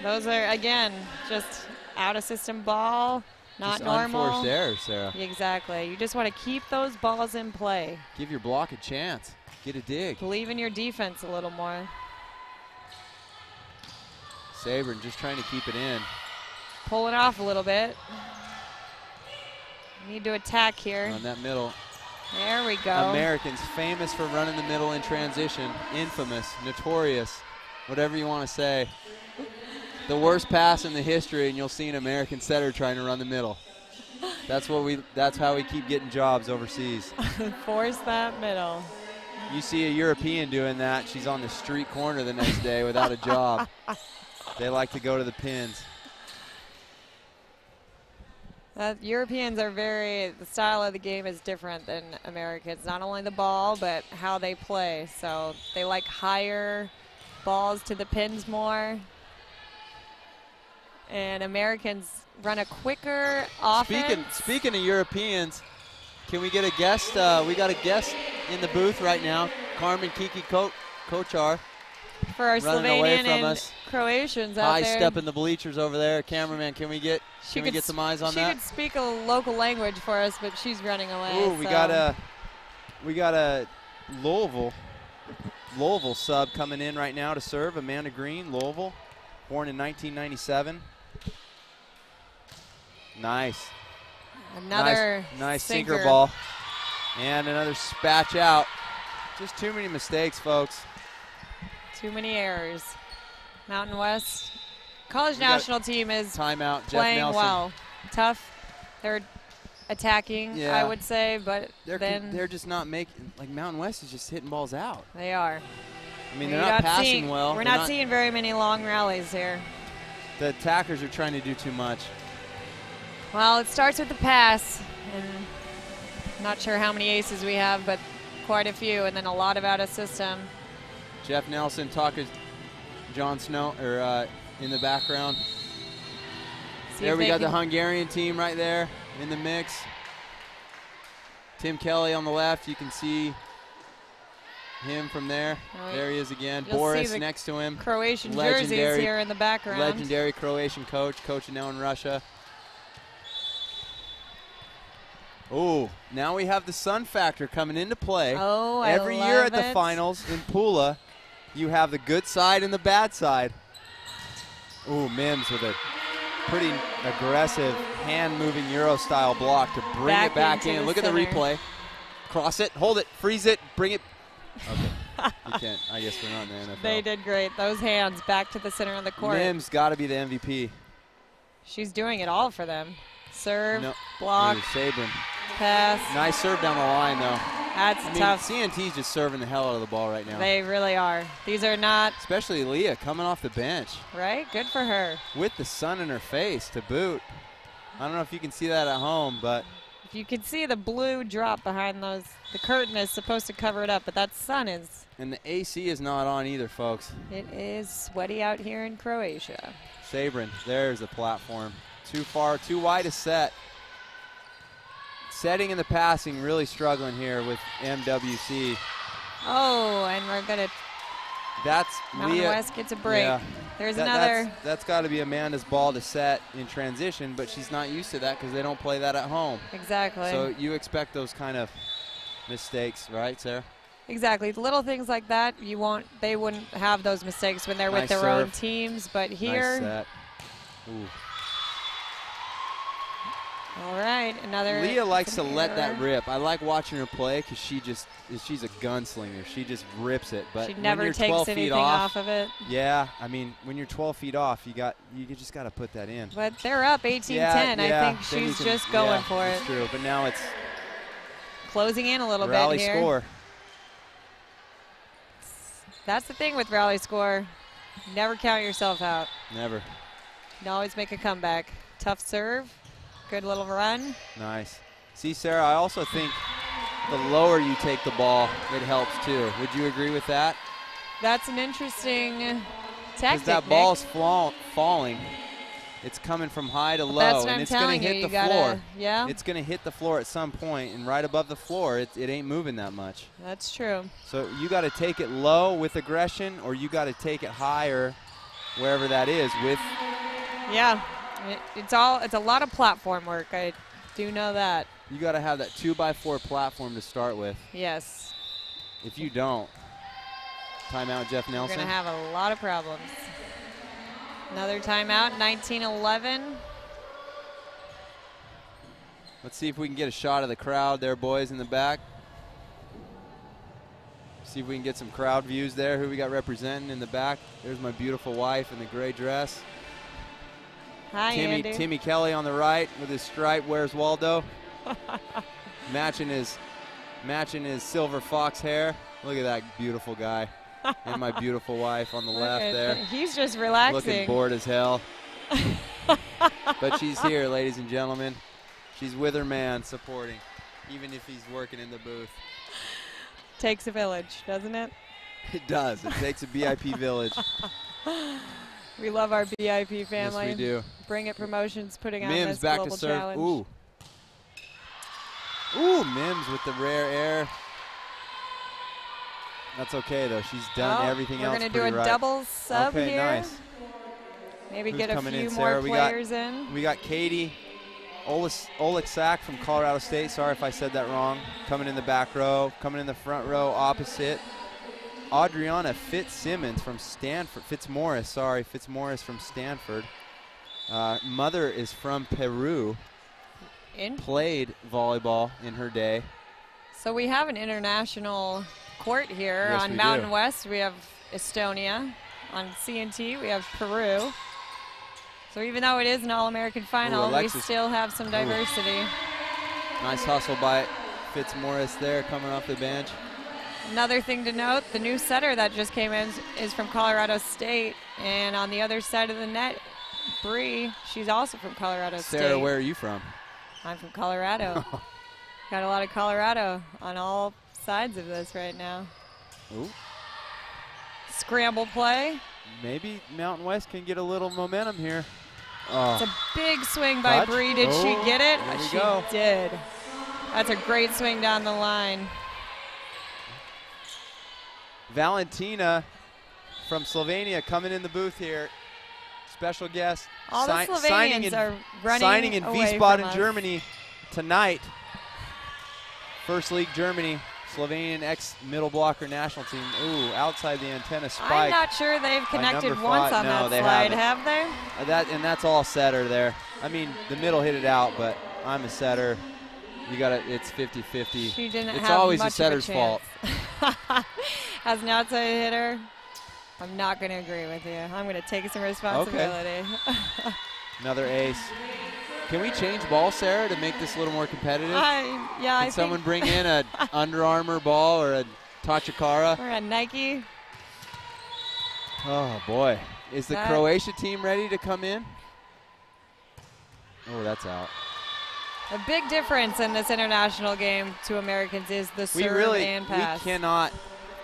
Those are, again, just out-of-system ball, not just normal. Unforced errors, Sarah. Exactly. You just want to keep those balls in play. Give your block a chance. Get a dig. Believe in your defense a little more. Sabrin just trying to keep it in. Pulling off a little bit. Need to attack here. On that middle. There we go. Americans famous for running the middle in transition. Infamous, notorious, whatever you want to say. The worst pass in the history, and you'll see an American setter trying to run the middle. That's how we keep getting jobs overseas. Force that middle. You see a European doing that, she's on the street corner the next day without a job. They like to go to the pins. Europeans are the style of the game is different than Americans. Not only the ball, but how they play. So they like higher balls to the pins more. And Americans run a quicker offense. Speaking of Europeans, can we get a guest? We got a guest in the booth right now, Carmen Kiki Kochar. For our Slovenian and us. Croatians out there. High step in the bleachers over there. Cameraman, can we get some eyes on that? She could speak a local language for us, but she's running away. Ooh, we got a Louisville sub coming in right now to serve. Amanda Green, Louisville, born in 1997. Nice. Another nice sinker ball. And another spatch out. Just too many mistakes, folks. Too many errors. Mountain West college national team is timeout. Playing well. Tough. They're attacking, I would say, but they're just not making, like Mountain West is just hitting balls out. They are. I mean, they're not passing well. We're not seeing very many long rallies here. The attackers are trying to do too much. Well, it starts with the pass, and not sure how many aces we have, but quite a few, and then a lot of out of system. Jeff Nelson talking John Snow in the background. There we got the Hungarian team right there in the mix. Tim Kelly on the left. You can see him from there. There he is again. Boris next to him. Croatian jerseys here in the background. Legendary Croatian coaching now in Russia. Oh, now we have the sun factor coming into play. Oh, Every year at the finals in Pula, you have the good side and the bad side. Ooh, Mims with a pretty aggressive hand-moving Euro-style block to bring it back in. Look at the replay. Cross it, hold it, freeze it, bring it. Okay, you can't. I guess we're not in the NFL. They did great. Those hands back to the center of the court. Mims got to be the MVP. She's doing it all for them. Serve, block, Sabrin. Pass. Nice serve down the line, though. That's tough. CNT's just serving the hell out of the ball right now. They really are. These are not. Especially Leah coming off the bench. Right? Good for her. With the sun in her face to boot. I don't know if you can see that at home, but. If you can see the blue drop behind those, the curtain is supposed to cover it up, but that sun is. And the AC is not on either, folks. It is sweaty out here in Croatia. Sabrin, there's the platform. Too far, too wide a set. Setting and the passing really struggling here with MWC. Oh, and we're going to. That's Mountain Leah. West gets a break. Yeah. There's another. That's got to be Amanda's ball to set in transition, but she's not used to that because they don't play that at home. Exactly. So you expect those kind of mistakes, right, Sarah? Exactly. Little things like that, they wouldn't have those mistakes when they're with their own teams, but here. Nice set. Ooh. All right, another. Leah likes to let that rip. I like watching her play because she's a gunslinger. She just rips it. But she never takes anything off of it. Yeah, I mean, when you're 12 feet off, you just got to put that in. But they're up 18-10. I think she's just going for it. That's true. But now it's closing in a little bit here. Rally score. That's the thing with rally score. Never count yourself out. Never. You can always make a comeback. Tough serve. Good little run. Nice. See, Sarah, I also think the lower you take the ball, it helps too. Would you agree with that? That's an interesting tactic, because that ball's falling. It's coming from high to low, and it's going to hit the floor. Yeah. It's going to hit the floor at some point, and right above the floor, it ain't moving that much. That's true. So you got to take it low with aggression, or you got to take it higher, wherever that is, with. Yeah. It's a lot of platform work. I do know that. You got to have that 2x4 platform to start with. Yes. If you don't, timeout, Jeff Nelson. We're going to have a lot of problems. Another timeout, 19-11. Let's see if we can get a shot of the crowd there, boys, in the back. See if we can get some crowd views there. Who we got representing in the back? There's my beautiful wife in the gray dress. Hi, Andy. Timmy Kelly on the right with his stripe. Where's Waldo? matching his silver fox hair. Look at that beautiful guy. And my beautiful wife on the left there. He's just relaxing. Looking bored as hell. But she's here, ladies and gentlemen. She's with her man supporting, even if he's working in the booth. Takes a village, doesn't it? It does. It takes a BIP village. We love our BIP family. Yes, we do. Bring It Promotions putting on Mims this back global to serve. challenge. Ooh, Mims with the rare air. That's okay, though. She's done everything else pretty right. We're going to do a double sub here. Nice. Maybe get a few more players in. We got Katie Oleksak from Colorado State. Sorry if I said that wrong. Coming in the back row. Coming in the front row opposite. Adriana Fitzsimmons from Stanford. Fitzmaurice from Stanford. Mother is from Peru. Played volleyball in her day. So we have an international court here. Yes, on Mountain West, we have Estonia. On CNT, we have Peru. So even though it is an All-American final, we still have some diversity. Nice hustle by Fitzmaurice there coming off the bench. Another thing to note, the new setter that just came in is from Colorado State. And on the other side of the net, Bree, she's also from Colorado State. Sarah, where are you from? I'm from Colorado. Got a lot of Colorado on all sides of this right now. Ooh. Scramble play. Maybe Mountain West can get a little momentum here. It's a big swing by Bree. Did she get it? She did. That's a great swing down the line. Valentina from Slovenia coming in the booth here. Special guest. All the Slovenians are running signing in away Wiesbaden, from Germany tonight. First League Germany, Slovenian ex-middle blocker national team. Ooh, outside the antenna spike. I'm not sure they've connected once on that slide, have they? And that's all setter there. I mean, the middle hit it out, but I'm a setter. You got it. It's 50-50. She didn't it's have always much a setter's of a chance. fault. As an outside hitter, I'm not going to agree with you. I'm going to take some responsibility. Okay. Another ace. Can we change ball, Sarah, to make this a little more competitive? Can someone bring in a Under Armour ball or a Tachikara? Or a Nike. Oh, boy. Is the Croatia team ready to come in? Oh, that's out. A big difference in this international game to Americans is the serve and pass. We cannot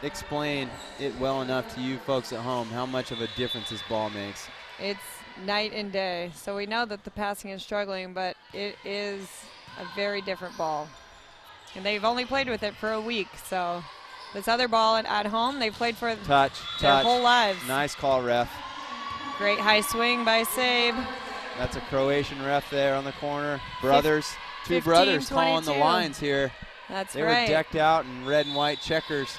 explain it well enough to you folks at home how much of a difference this ball makes. It's night and day. So we know that the passing is struggling, but it is a very different ball. And they've only played with it for a week. So this other ball at home, they've played for their whole lives. Nice call, ref. Great high swing by Sabe. That's a Croatian ref there on the corner. Brothers, two brothers calling the lines here. That's they were decked out in red and white checkers.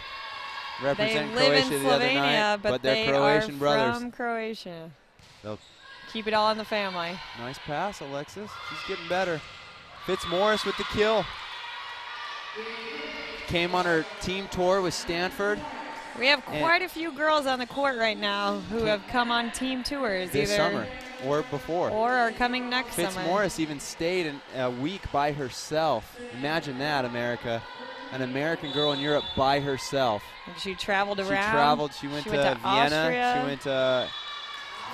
Represent Croatia the other night, but they're Croatian brothers. From Croatia. They'll keep it all in the family. Nice pass, Alexis. She's getting better. Fitzmaurice with the kill. Came on her team tour with Stanford. We have quite a few girls on the court right now who have come on team tours this summer or before. Or are coming next summer. Fitzmaurice even stayed a week by herself. Imagine that, America. An American girl in Europe by herself. And she traveled around. She traveled. She went to Vienna. Austria. She went to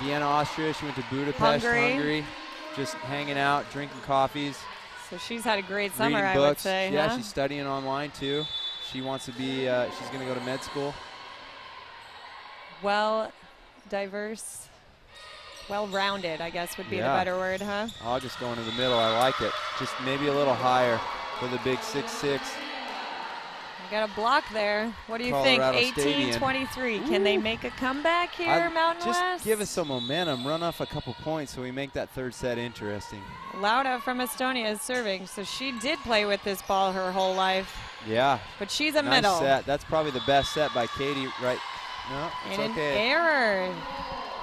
Vienna, Austria. She went to Budapest, Hungary. Just hanging out, drinking coffees. So she's had a great summer, reading I books. would say. Yeah, she's studying online too. She wants to be, she's going to go to med school. Well, diverse, well-rounded, I guess would be the better word, huh? August going to the middle. I like it. Just maybe a little higher for the big 6'6". We got a block there. What do you Colorado think? 18-23. Can they make a comeback here, Mountain West? Just give us some momentum. Run off a couple points so we make that third set interesting. Lauda from Estonia is serving, so she did play with this ball her whole life. Yeah. But she's a nice middle. Set. That's probably the best set by Katie right. No, it's and okay. an error.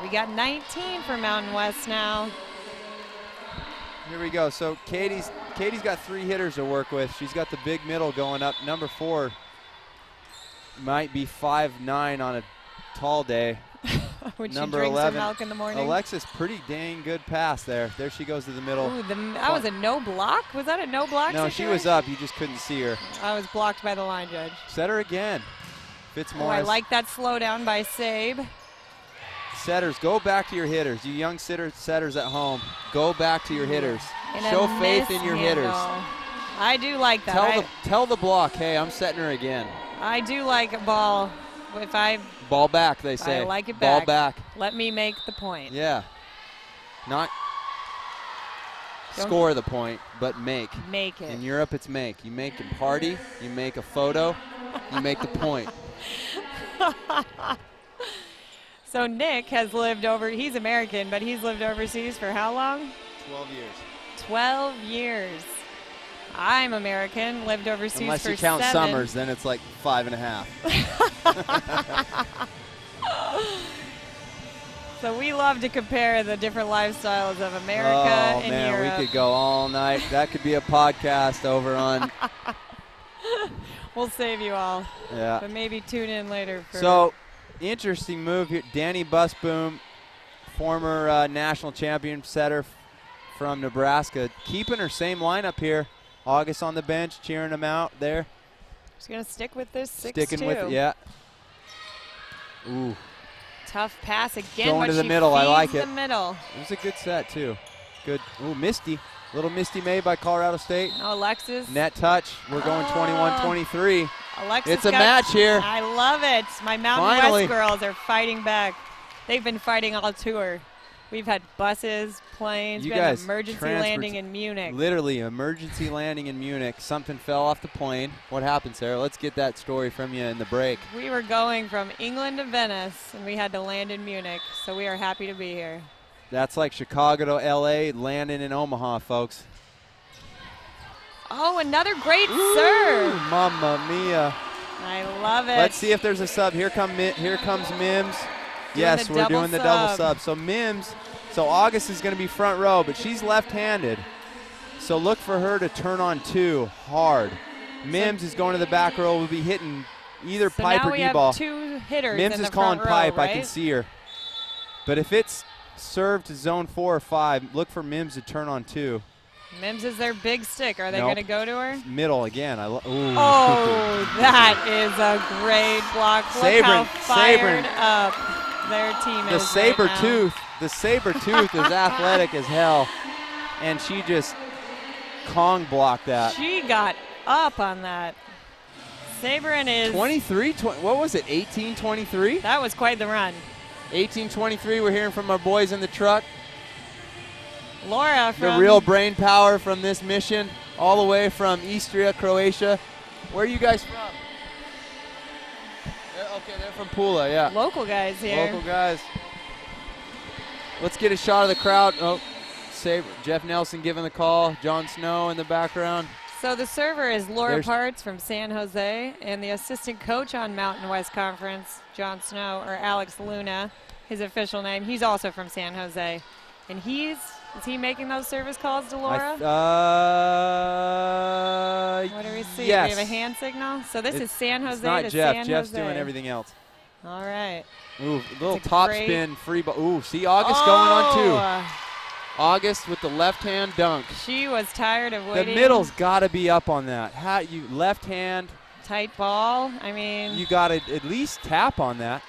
We got 19 for Mountain West now. Here we go. So Katie's got 3 hitters to work with. She's got the big middle going up. Number 4 might be 5'9" on a tall day. When Number she drinks 11, her milk in the morning. Alexis, pretty dang good pass there. There she goes to the middle. Ooh, that was a no block? Was that a no block No, she was situation? up. You just couldn't see her. I was blocked by the line judge. Set her again. Oh, Fitzmaurice. I like that slowdown by Sabe. Setters, go back to your hitters. You young setters at home, go back to your hitters. And Show a faith in your hitters. mishandle. I do like that. Tell the block, hey, I'm setting her again. I do like a ball. If I Ball back, they say. I like it Ball back. back. Let me make the point. Yeah. Not Don't score the point, but make. Make it. In Europe, it's make. You make a party, you make a photo, you make the point. So Nick has lived he's American, but he's lived overseas for how long? 12 years. 12 years. I'm American, lived overseas Unless for you count 7. summers, then it's like 5.5. So we love to compare the different lifestyles of America and man, Europe. we could go all night. That could be a podcast over on. We'll save you all. Yeah. But maybe tune in later. So, interesting move here. Danny Busboom, former national champion setter from Nebraska, keeping her same lineup here. August on the bench, cheering him out there. She's going to stick with this 6-2. Sticking with it, yeah. Ooh. Tough pass again. Going but to the she middle, I like feeds it. the middle. It was a good set, too. Good. Ooh, Misty. Little Misty made by Colorado State. Oh, Alexis. Net touch. We're going 21-23. Alexis It's a match here. I love it. My Mountain Finally. West girls are fighting back. They've been fighting all tour. We've had buses, planes, You we had guys an emergency landing in Munich. Literally, emergency landing in Munich. Something fell off the plane. What happened, Sarah? Let's get that story from you in the break. We were going from England to Venice, and we had to land in Munich, so we are happy to be here. That's like Chicago to L.A., landing in Omaha, folks. Oh, another great Ooh, serve. Mamma mia. I love it. Let's see if there's a sub. Here comes Mims. Yes, we're doing the double sub. So Mims, August is going to be front row, but she's left-handed. So look for her to turn on 2 hard. Mims is going to the back row. We'll be hitting either pipe or D-ball. Now we have 2 hitters Mims in is the calling front row, pipe. right? I can see her. But if it's served to zone 4 or 5, look for Mims to turn on 2. Mims is their big stick. Are they Nope. going to go to her? Middle again. Ooh. Oh, that is a great block. Look how fired up their team The is saber right now. tooth. The saber tooth is athletic as hell, and she just Kong blocked that. She got up on that. Saberin is 23. What was it? 18-23. That was quite the run. 18-23. We're hearing from our boys in the truck. Laura from The real brain power from this mission, all the way from Istria, Croatia. Where are you guys from? They're from Pula, yeah. local guys here. Local guys. Let's get a shot of the crowd. Oh, Jeff Nelson giving the call. Jon Snow in the background. So the server is Laura There's- Parts from San Jose, and the assistant coach on Mountain West Conference, Jon Snow, or Alex Luna, his official name. He's also from San Jose. And is he making those service calls to Laura? What do we see? Yes. We have a hand signal. So this is San Jose It's not to Jeff. San Jeff's Jose. doing everything else. All right. Ooh, little It's a top great- spin free ball. Ooh, see August going on Oh, too. August with the left hand dunk. She was tired of The waiting. middle's got to be up on that. You left hand, Tight ball. I mean, you got to at least tap on that.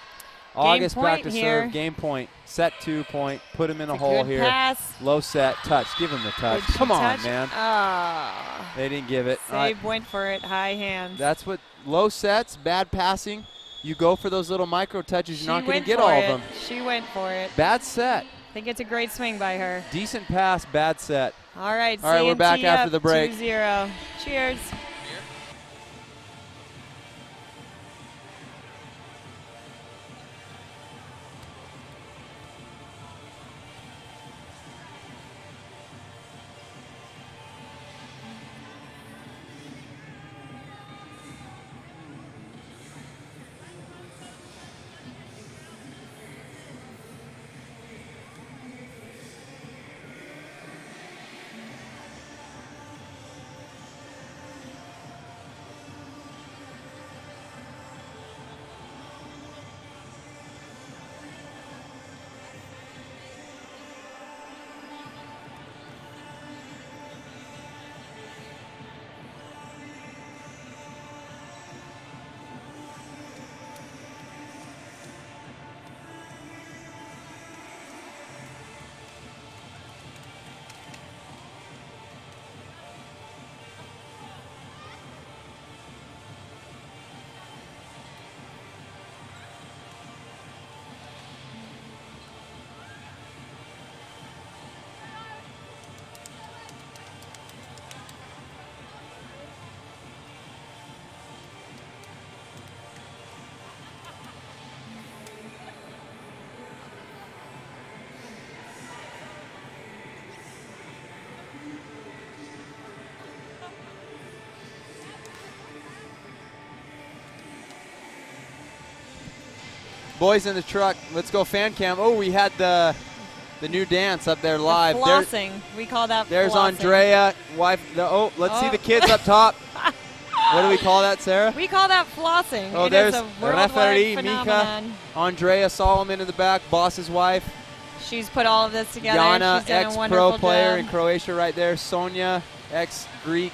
August back point to here. serve, game point, set 2 point, put him in a it's hole good here. pass. Low set, touch, give him the touch. Did she Come on, touch? man. Ah. They didn't give it. All right. Sabe went for it. High hands. That's what low sets, bad passing. You go for those little micro touches, She you're not going went to get for all it. of them. She went for it. Bad set, I think it's a great swing by her. decent pass, bad set. All right, All right, we're back C&T after up the break. 2-0. Cheers. Boys in the truck. Let's go fan cam. Oh, we had the new dance up there live. Flossing. We call that There's flossing. Andrea, wife. Let's see the kids up top. What do we call that, Sarah? We call that flossing. Oh, it there's is a worldwide referee phenomenon. Mika. Andrea Solomon in the back, boss's wife. She's put all of this together. Yana, She's done a ex-pro wonderful player job. in Croatia right there. Sonia, ex-Greek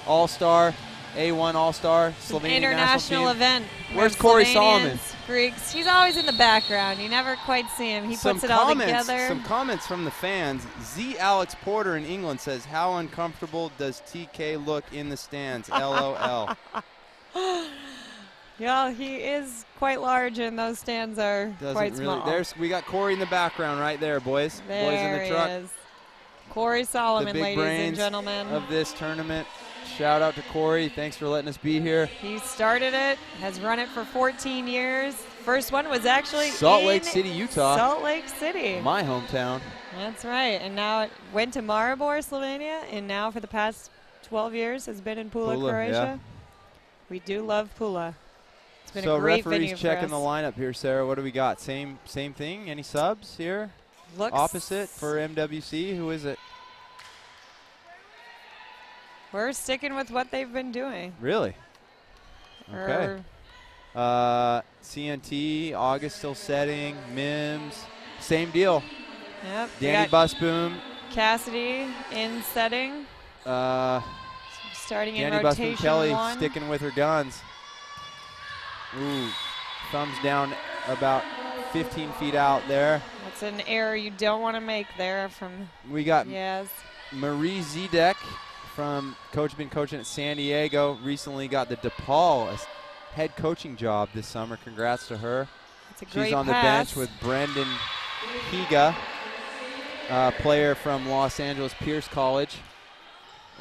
all-star, A1 all-star, Slovenian International national team. event. Where's With Corey Slovenians, Solomon? Greeks. He's always in the background. You never quite see him. He Some puts it all comments, together. Some comments from the fans. Z. Alex Porter in England says, "How uncomfortable does TK look in the stands?" LOL. Yeah, he is quite large, and those stands are quite small. We got Corey in the background right there, boys. There boys in the truck. he is. Corey Solomon, The big ladies and brains gentlemen. of this tournament. Shout out to Corey. Thanks for letting us be here. He started it, has run it for 14 years. First one was actually Salt in Lake City, Utah. Salt Lake City. My hometown. That's right. And now it went to Maribor, Slovenia, and now for the past 12 years has been in Pula, Croatia. Yeah. We do love Pula. It's been So a great referees venue checking for the us. lineup here, Sarah. What do we got? Same thing? Any subs here? Looks Opposite for MWC. Who is it? We're sticking with what they've been doing. Really? Okay. CNT, August still setting, Mims, same deal. Yep. we Danny got Busboom, Cassidy in setting, starting in Danny Busboom rotation Kelly 1. sticking with her guns. Ooh, thumbs down about 15 feet out there. That's an error you don't want to make there from We got Yes. Marie Zedek been coaching at San Diego, recently got the DePaul head coaching job this summer. Congrats to her. It's a great She's on the pass. bench with Brendan Higa, player from Los Angeles Pierce College,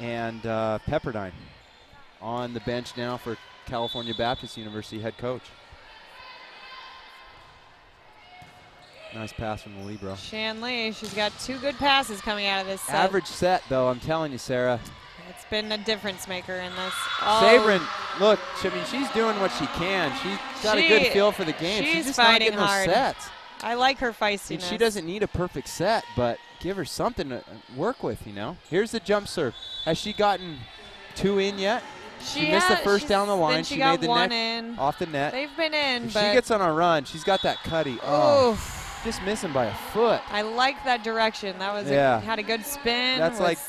and Pepperdine on the bench now for California Baptist University head coach. Nice pass from the libero. Shan Lee, she's got 2 good passes coming out of this set. Average set, though, I'm telling you, Sarah. It's been a difference maker in this. Sabrin, look, I mean, she's doing what she can. She's got a good feel for the game. She's just fighting not getting hard. those sets. I like her feistiness. And she doesn't need a perfect set, but give her something to work with, you know. Here's the jump serve. Has she gotten 2 in yet? She missed the first down the line. Then she got made the 1 net in. off the net. They've been in, If but she gets on a run, she's got that cutty. Oh, just missing by a foot. I like that direction. That was had a good spin. That's like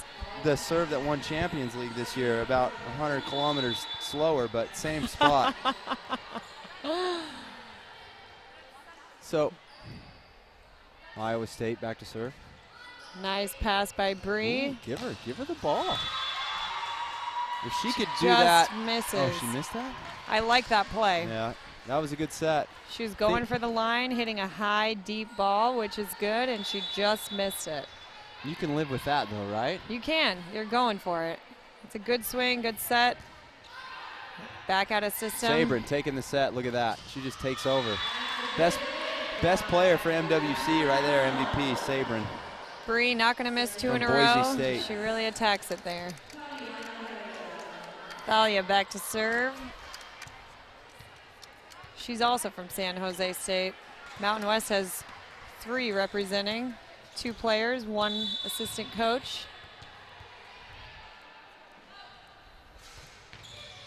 the serve that won Champions League this year, about 100 kilometers slower, but same spot. So, Iowa State back to serve. Nice pass by Bree. Ooh, give her the ball. If she could do just that. misses. Oh, she missed that? I like that play. Yeah, that was a good set. She was going for the line, hitting a high, deep ball, which is good, and she just missed it. You can live with that, though, right? You can. You're going for it. It's a good swing, good set. Back out of system. Sabrin taking the set. Look at that. She just takes over. Best player for MWC right there, MVP, Sabrin. Bree not going to miss 2 in a Boise row. State. She really attacks it there. Thalia back to serve. She's also from San Jose State. Mountain West has 3 representing, 2 players, 1 assistant coach.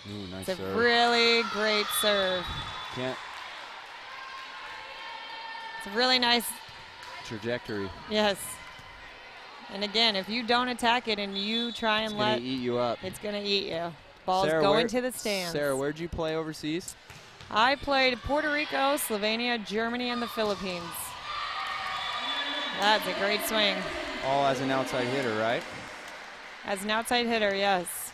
Ooh, nice It's a serve. really great serve. Can't It's a really nice, trajectory. yes. And again, if you don't attack it and you try and It's gonna let, eat you up. it's going to eat you. Ball's Sarah, going to the stands. Sarah, where'd you play overseas? I played Puerto Rico, Slovenia, Germany, and the Philippines. That's a great swing. All as an outside hitter, right? As an outside hitter, yes.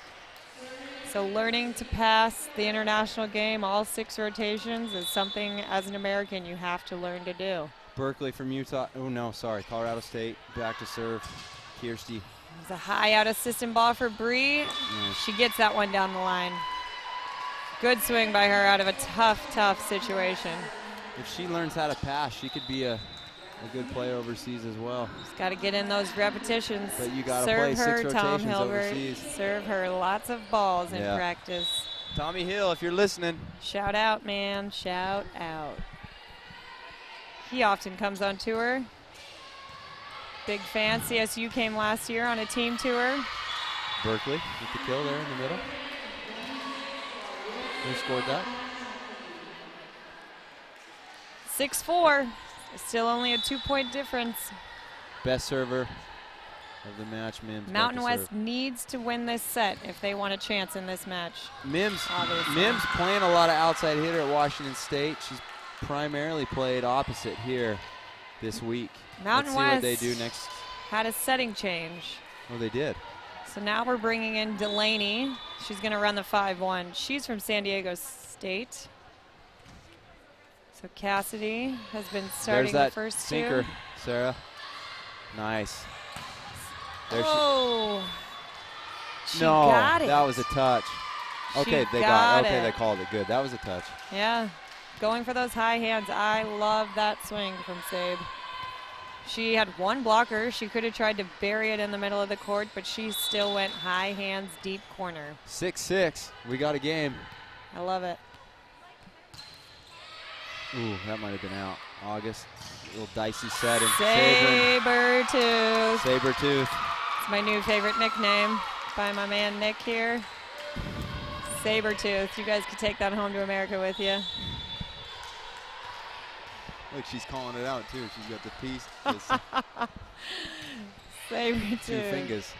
So learning to pass the international game, all 6 rotations, is something as an American you have to learn to do. Berkeley from Utah. Oh, no, sorry. Colorado State. Back to serve. Kirsty. It's a high out of system ball for Bree. She gets that one down the line. Good swing by her out of a tough situation. If she learns how to pass, she could be a good player overseas as well. Just got to get in those repetitions. But you got to Serve play 6 her, Tom rotations Hilbert. overseas. Serve her lots of balls in Yeah. practice. Tommy Hill, if you're listening. Shout out, man. Shout out. He often comes on tour. Big fan. CSU came last year on a team tour. Berkeley with the kill there in the middle. Who scored that? 6-4. Still only a 2-point difference. Best server of the match, Mims. Mountain West needs to win this set if they want a chance in this match. Mims obviously. playing a lot of outside hitter at Washington State. She's primarily played opposite here this week. Mountain Let's see West what they do next. had a setting change. Oh, they did. So now we're bringing in Delaney. She's going to run the 5-1. She's from San Diego State. So Cassidy has been starting There's that the first sinker, two. Sarah. Nice. There Oh, she no, got it. that was a touch. Okay, they got okay, it. they called it good. That was a touch. Yeah, going for those high hands. I love that swing from Sabe. She had one blocker. She could have tried to bury it in the middle of the court, but she still went high hands, deep corner. 6-6. We got a game. I love it. Ooh, that might have been out. August, a little dicey set. And Sabertooth. Sabertooth. It's my new favorite nickname by my man Nick here. Sabertooth. You guys could take that home to America with you. Look, she's calling it out too. She's got the piece. Sabertooth. 2 fingers.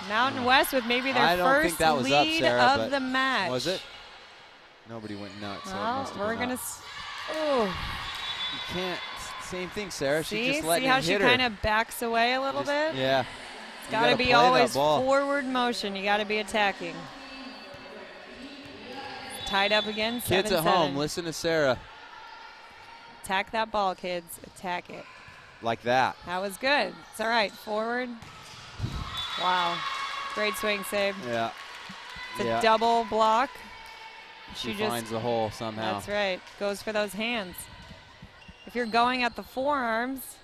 Mountain West with maybe their I don't think first that was up, lead Sarah, of but the match. Was it? Nobody went nuts. So it Well, must have we're been gonna. up. Oh, You can't. Same thing, Sarah. She see just let how him she hit her. kind of backs away a little bit. Yeah. It's got to be always forward motion. You got to be attacking. Tied up again. Kids 7-7. at home, listen to Sarah. Attack that ball, kids. Attack it. Like that. That was good. It's all right. Forward. Wow. Great swing, Sabe. Yeah. It's a double block. She just finds the hole somehow. That's right. Goes for those hands. If you're going at the forearms,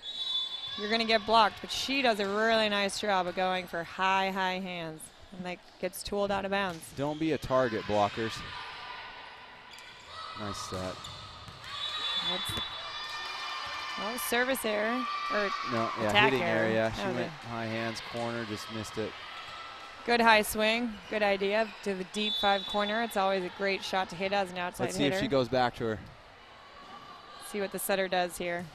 you're going to get blocked. But she does a really nice job of going for high, high hands. And that gets tooled out of bounds. Don't be a target, blockers. Nice set. Oh, service error. Or No, yeah, attack hitting error. area. She Okay. went high hands, corner, just missed it. Good high swing. Good idea. To the deep 5 corner. It's always a great shot to hit as an outside Let's see hitter. if she goes back to her. See what the setter does here.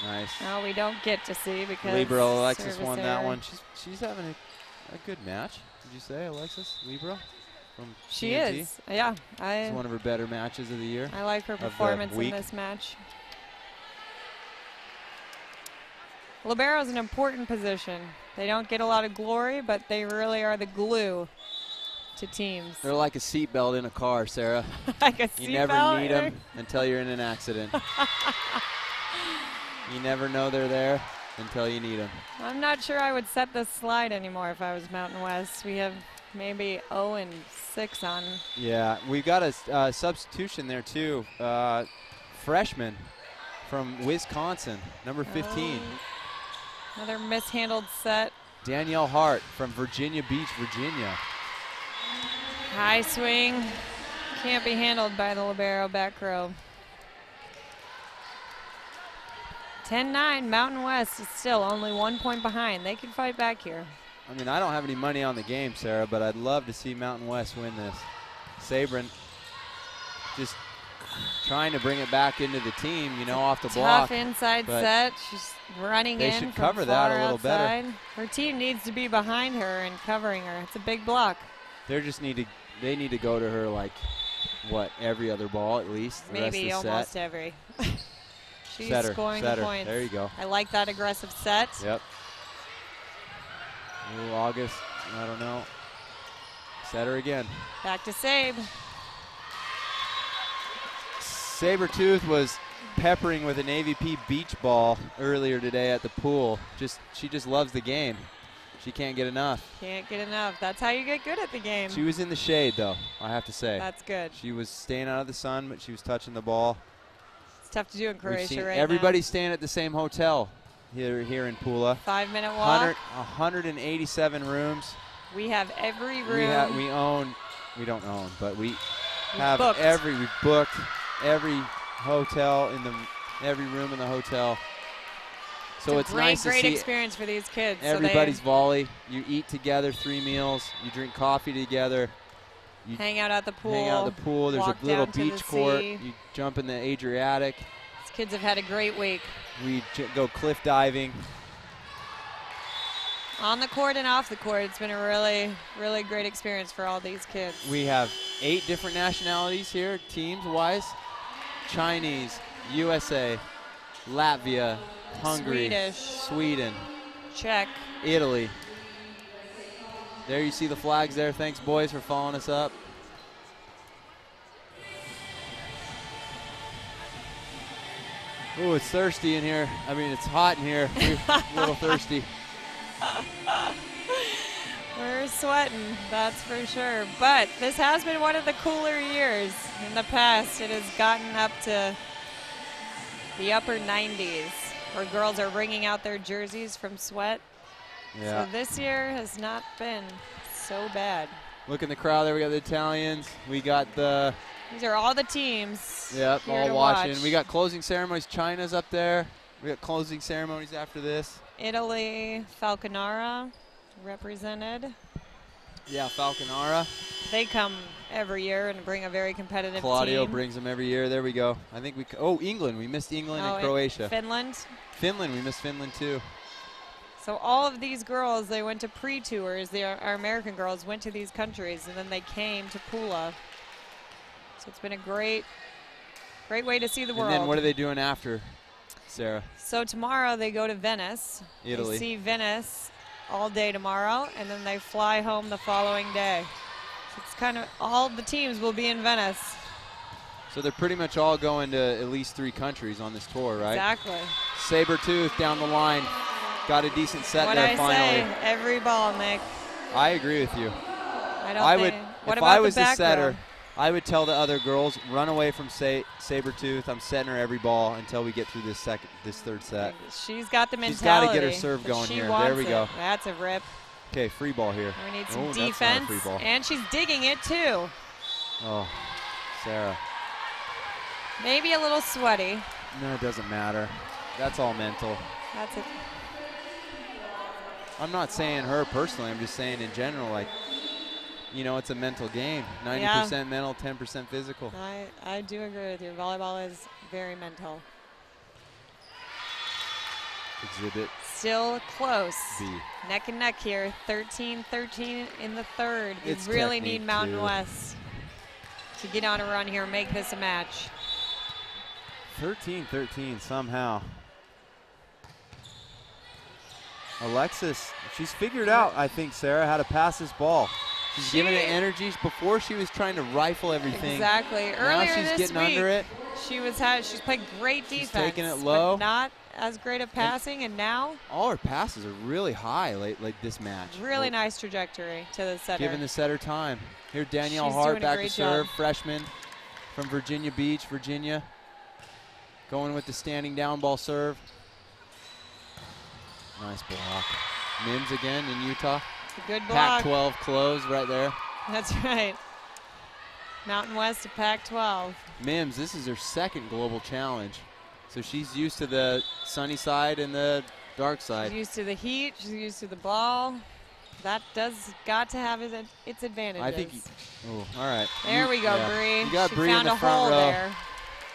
Nice. No, we don't get to see because Libero, Alexis service won that error. one. She's having a good match. Did you say, Alexis Libero? From She TNT? is. Yeah. It's one of her better matches of the year. I like her the performance in week. this match. Libero is an important position. They don't get a lot of glory, but they really are the glue to teams. They're like a seatbelt in a car, Sarah. Like a You never seatbelt need them until you're in an accident. You never know they're there until you need them. I'm not sure I would set this slide anymore if I was Mountain West. We have maybe 0-6 on. Yeah, we've got a substitution there too. Freshman from Wisconsin, number 15. Another mishandled set. Danielle Hart from Virginia Beach, Virginia. High swing. Can't be handled by the libero back row. 10-9. Mountain West is still only 1 point behind. They can fight back here. I mean, I don't have any money on the game, Sarah, but I'd love to see Mountain West win this. Sabrin just trying to bring it back into the team, you know, off the block. Tough inside set. She's running they in should from cover that far a little outside. better. Her team needs to be behind her and covering her. It's a big block. They need to go to her like, what, every other ball at least? The Maybe rest of the almost set. every. She's Setter, scoring setter. points. There you go. I like that aggressive set. Yep. Ooh, August, I don't know. Setter again. Back to Sabe. Sabertooth was peppering with an AVP beach ball earlier today at the pool. She just loves the game. She can't get enough. Can't get enough. That's how you get good at the game. She was in the shade, though, I have to say. That's good. She was staying out of the sun, but she was touching the ball. It's tough to do in We've Croatia seen right everybody staying at the same hotel here in Pula. 5-minute walk. 187 rooms. We have every room. We don't own, but we have we've booked every hotel in every room in the hotel. So it's nice to see great experience for these kids. everybody's volley. You eat together 3 meals. You drink coffee together. You hang out at the pool. There's a little beach court. Sea. You jump in the Adriatic. These kids have had a great week. We go cliff diving. On the court and off the court, it's been a really, really great experience for all these kids. We have 8 different nationalities here, teams-wise. Chinese, USA, Latvia, Hungary, Sweden, Czech, Italy. There you see the flags there. Thanks, boys, for following us up. Ooh, it's thirsty in here. I mean, it's hot in here. We're a little thirsty. We're sweating, that's for sure. But this has been one of the cooler years. In the past, it has gotten up to the upper 90s, where girls are wringing out their jerseys from sweat. Yeah. So this year has not been so bad. Look in the crowd there. We got the Italians. We got the... These are all the teams. Yep, here all to watching. watch. We got closing ceremonies. China's up there. We got closing ceremonies after this. Italy, Falconara represented. Yeah, Falconara. They come every year and bring a very competitive Claudio team. brings them every year. There we go. I think England. We missed England and Croatia. Finland. Finland. We missed Finland too. So all of these girls, they went to pre-tours. Our American girls went to these countries, and then they came to Pula. So it's been a great way to see the world. And then what are they doing after, Sarah? So tomorrow they go to Venice. Italy. They see Venice all day tomorrow, and then they fly home the following day. So it's kind of all the teams will be in Venice. So they're pretty much all going to at least 3 countries on this tour, right? Exactly. Sabertooth down the line. Got a decent set what there I finally. Say, every ball, Nick. I agree with you. What if about I was the the back setter, row? I would tell the other girls, run away from Sabertooth. I'm setting her every ball until we get through this third set. She's got the mentality. She's got to get her serve going here. There we go. That's a rip. Okay, free ball here. We need some That's not a defense. free ball. And she's digging it too. Oh, Sarah. Maybe a little sweaty. No, it doesn't matter. That's all mental. That's it. I'm not saying her personally. I'm just saying in general, like, you know, it's a mental game. 90% mental, 10% physical. I do agree with you. Volleyball is very mental. Exhibit Still close. B. Neck and neck here. 13-13 in the third. We It's really need technique, Mountain too. West to get on a run here and make this a match. 13-13 somehow. Alexis, she's figured out, I think, Sarah, how to pass this ball. She's giving it energy. Before she was trying to rifle everything. Exactly. Now Earlier she's this getting week, under it. she's played great defense. She's taking it low. But not as great of passing, and now All her passes are really high like this match. really nice trajectory to the setter. Giving the setter time. Here, Danielle She's Hart doing a back to great serve, job. freshman from Virginia Beach, Virginia. Going with the standing down ball serve. Nice block. Mims again in Utah. A good block. Pac-12 close right there. That's right. Mountain West to Pac-12. Mims, this is her second global challenge. So she's used to the sunny side and the dark side. She's used to the heat. She's used to the ball. That got to have its advantages. I think. Oh, all right. There we go, yeah. Bree. You got she Bree found in the a front hole row. there.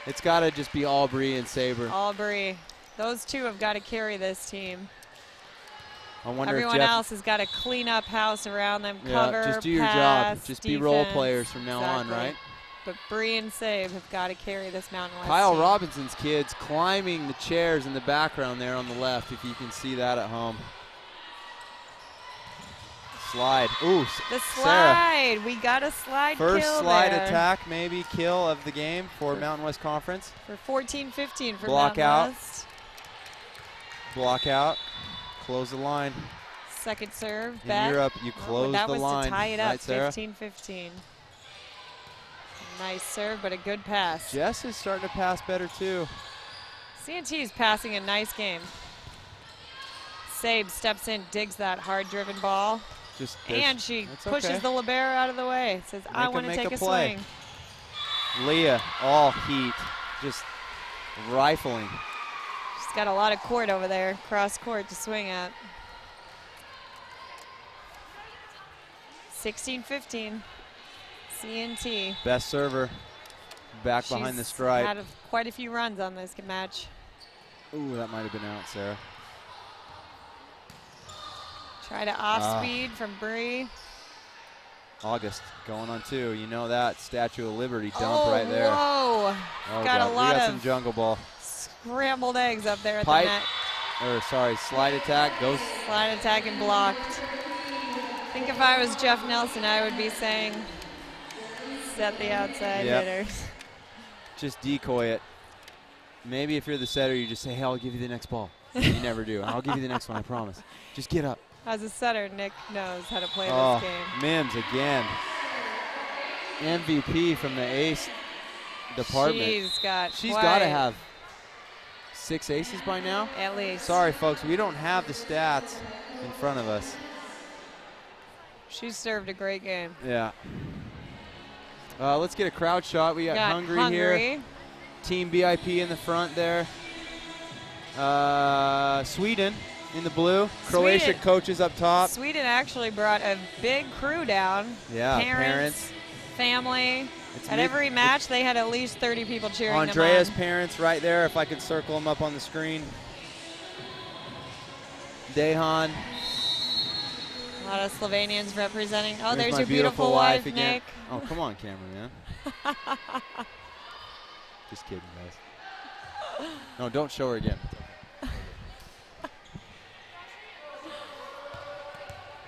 It's got to just be all Bree and Saber. All Bree. Those two have got to carry this team. I wonder Everyone if Jeff, else has got to clean up house around them, yeah, cover, just do your pass, job. Just be role defense. players from now on, Exactly. right? But Bree and Save have got to carry this Mountain West Kyle team. Robinson's kids climbing the chairs in the background there on the left, if you can see that at home. Slide. Ooh, The Sarah. slide. We got a slide First kill slide there. attack, maybe kill of the game for Mountain West Conference. For 14-15 for Block Mountain out. West. Block out. Close the line. Second serve. In back. Europe, you Oh, close that the was line. to tie it up, Right, Sarah? 15-15. Nice serve, but a good pass. Jess is starting to pass better, too. C&T is passing a nice game. Sabe steps in, digs that hard-driven ball, Just and she it's pushes okay. the libero out of the way. Says, I Make 'em want to make take a a play. swing. Leah, all heat, just rifling. She's got a lot of court over there, cross court to swing at. 16-15, CNT. Best server, back behind the stripe. Had quite a few runs on this match. Ooh, that might have been out, Sarah. Try to off speed from Bree. August going on 2. You know that Statue of Liberty dump right there. Whoa! Oh, got God. a lot we got of some jungle ball. Scrambled eggs up there at Pipe, the net. or sorry, slide attack goes. Slide attack and blocked. I think if I was Jeff Nelson, I would be saying, set the outside hitters. Just decoy it. Maybe if you're the setter, you just say, hey, I'll give you the next ball. You never do. I'll give you the next one, I promise. Just get up. As a setter, Nick knows how to play Oh, this game. Mims again. MVP from the ace department. She's got to have 6 aces by now. At least. Sorry, folks, we don't have the stats in front of us. She served a great game. Yeah. Let's get a crowd shot. We got Hungary here. Team BIP in the front there. Sweden in the blue. Croatia coaches up top. Sweden actually brought a big crew down. Yeah, parents. Family. At every match, they had at least 30 people cheering them on. Andrea's parents right there, if I could circle them up on the screen. Dejan. A lot of Slovenians representing. Oh, there's there's my your beautiful wife, again. Nick. Oh, come on, cameraman. Just kidding, guys. No, don't show her again.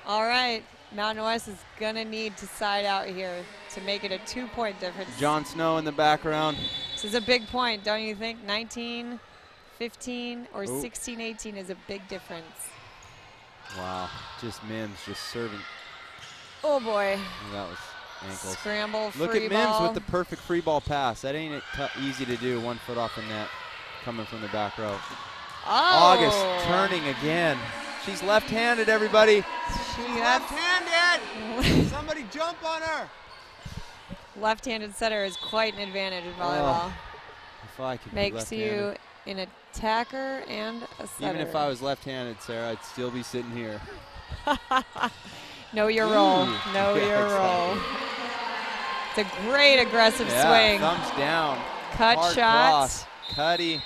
All right, Mountain West is going to need to side out here to make it a 2-point difference. Jon Snow in the background. This is a big point, don't you think? 19, 15, or 16, 18 is a big difference. Wow, just Mims just serving. Oh, boy. That was ankles. Scramble, free Look at ball. Mims with the perfect free ball pass. That ain't easy to do, 1 foot off the net, coming from the back row. Oh. August turning again. She's left-handed, everybody. She's left-handed. Somebody jump on her. Left-handed setter is quite an advantage in volleyball. If I could Makes be you an attacker and a setter. Even if I was left-handed, Sarah, I'd still be sitting here. Know your role. Know your role. It's a great aggressive swing. Thumbs down. Cut hard shot. Cross. Cuddy.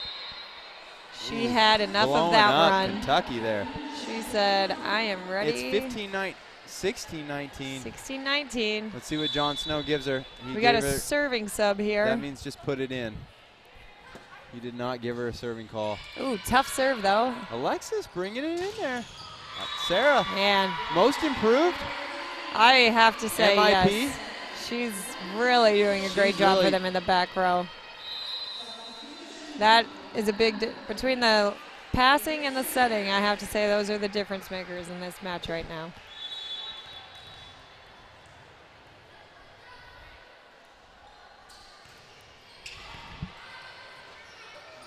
She had enough blowing of that up run. Kentucky there. She said, I am ready. It's 16-19. 16-19. Let's see what Jon Snow gives her. We got a serving sub here. That means just put it in. He did not give her a serving call. Ooh, tough serve, though. Alexis bringing it in there. Sarah. Man. Most improved? I have to say, MIP? yes. She's really doing a great job for them in the back row. That is a big between the passing and the setting. I have to say those are the difference makers in this match right now.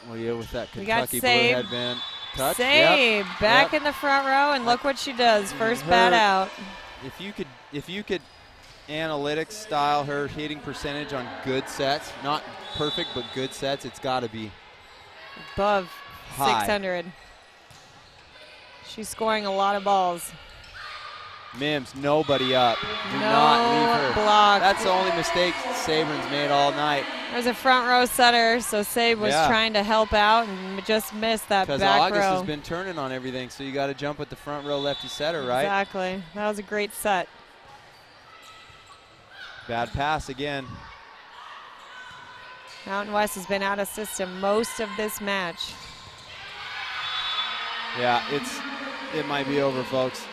Well, yeah, with that We got Kentucky blue Sabe. headband. Touch. Sabe Yep. back in the front row, and look what she does. First bat out. If you could analytics style her hitting percentage on good sets, not perfect but good sets, it's got to be Above high. 600. She's scoring a lot of balls. Mims, nobody up. Do No not leave her. block. That's the only mistake Sabrin's made all night. There's a front row setter, so Sabe was trying to help out and just missed that back row. Because August has been turning on everything, so you got to jump with the front row lefty setter, right? Exactly. That was a great set. Bad pass again. Mountain West has been out of system most of this match. Yeah, it might be over, folks.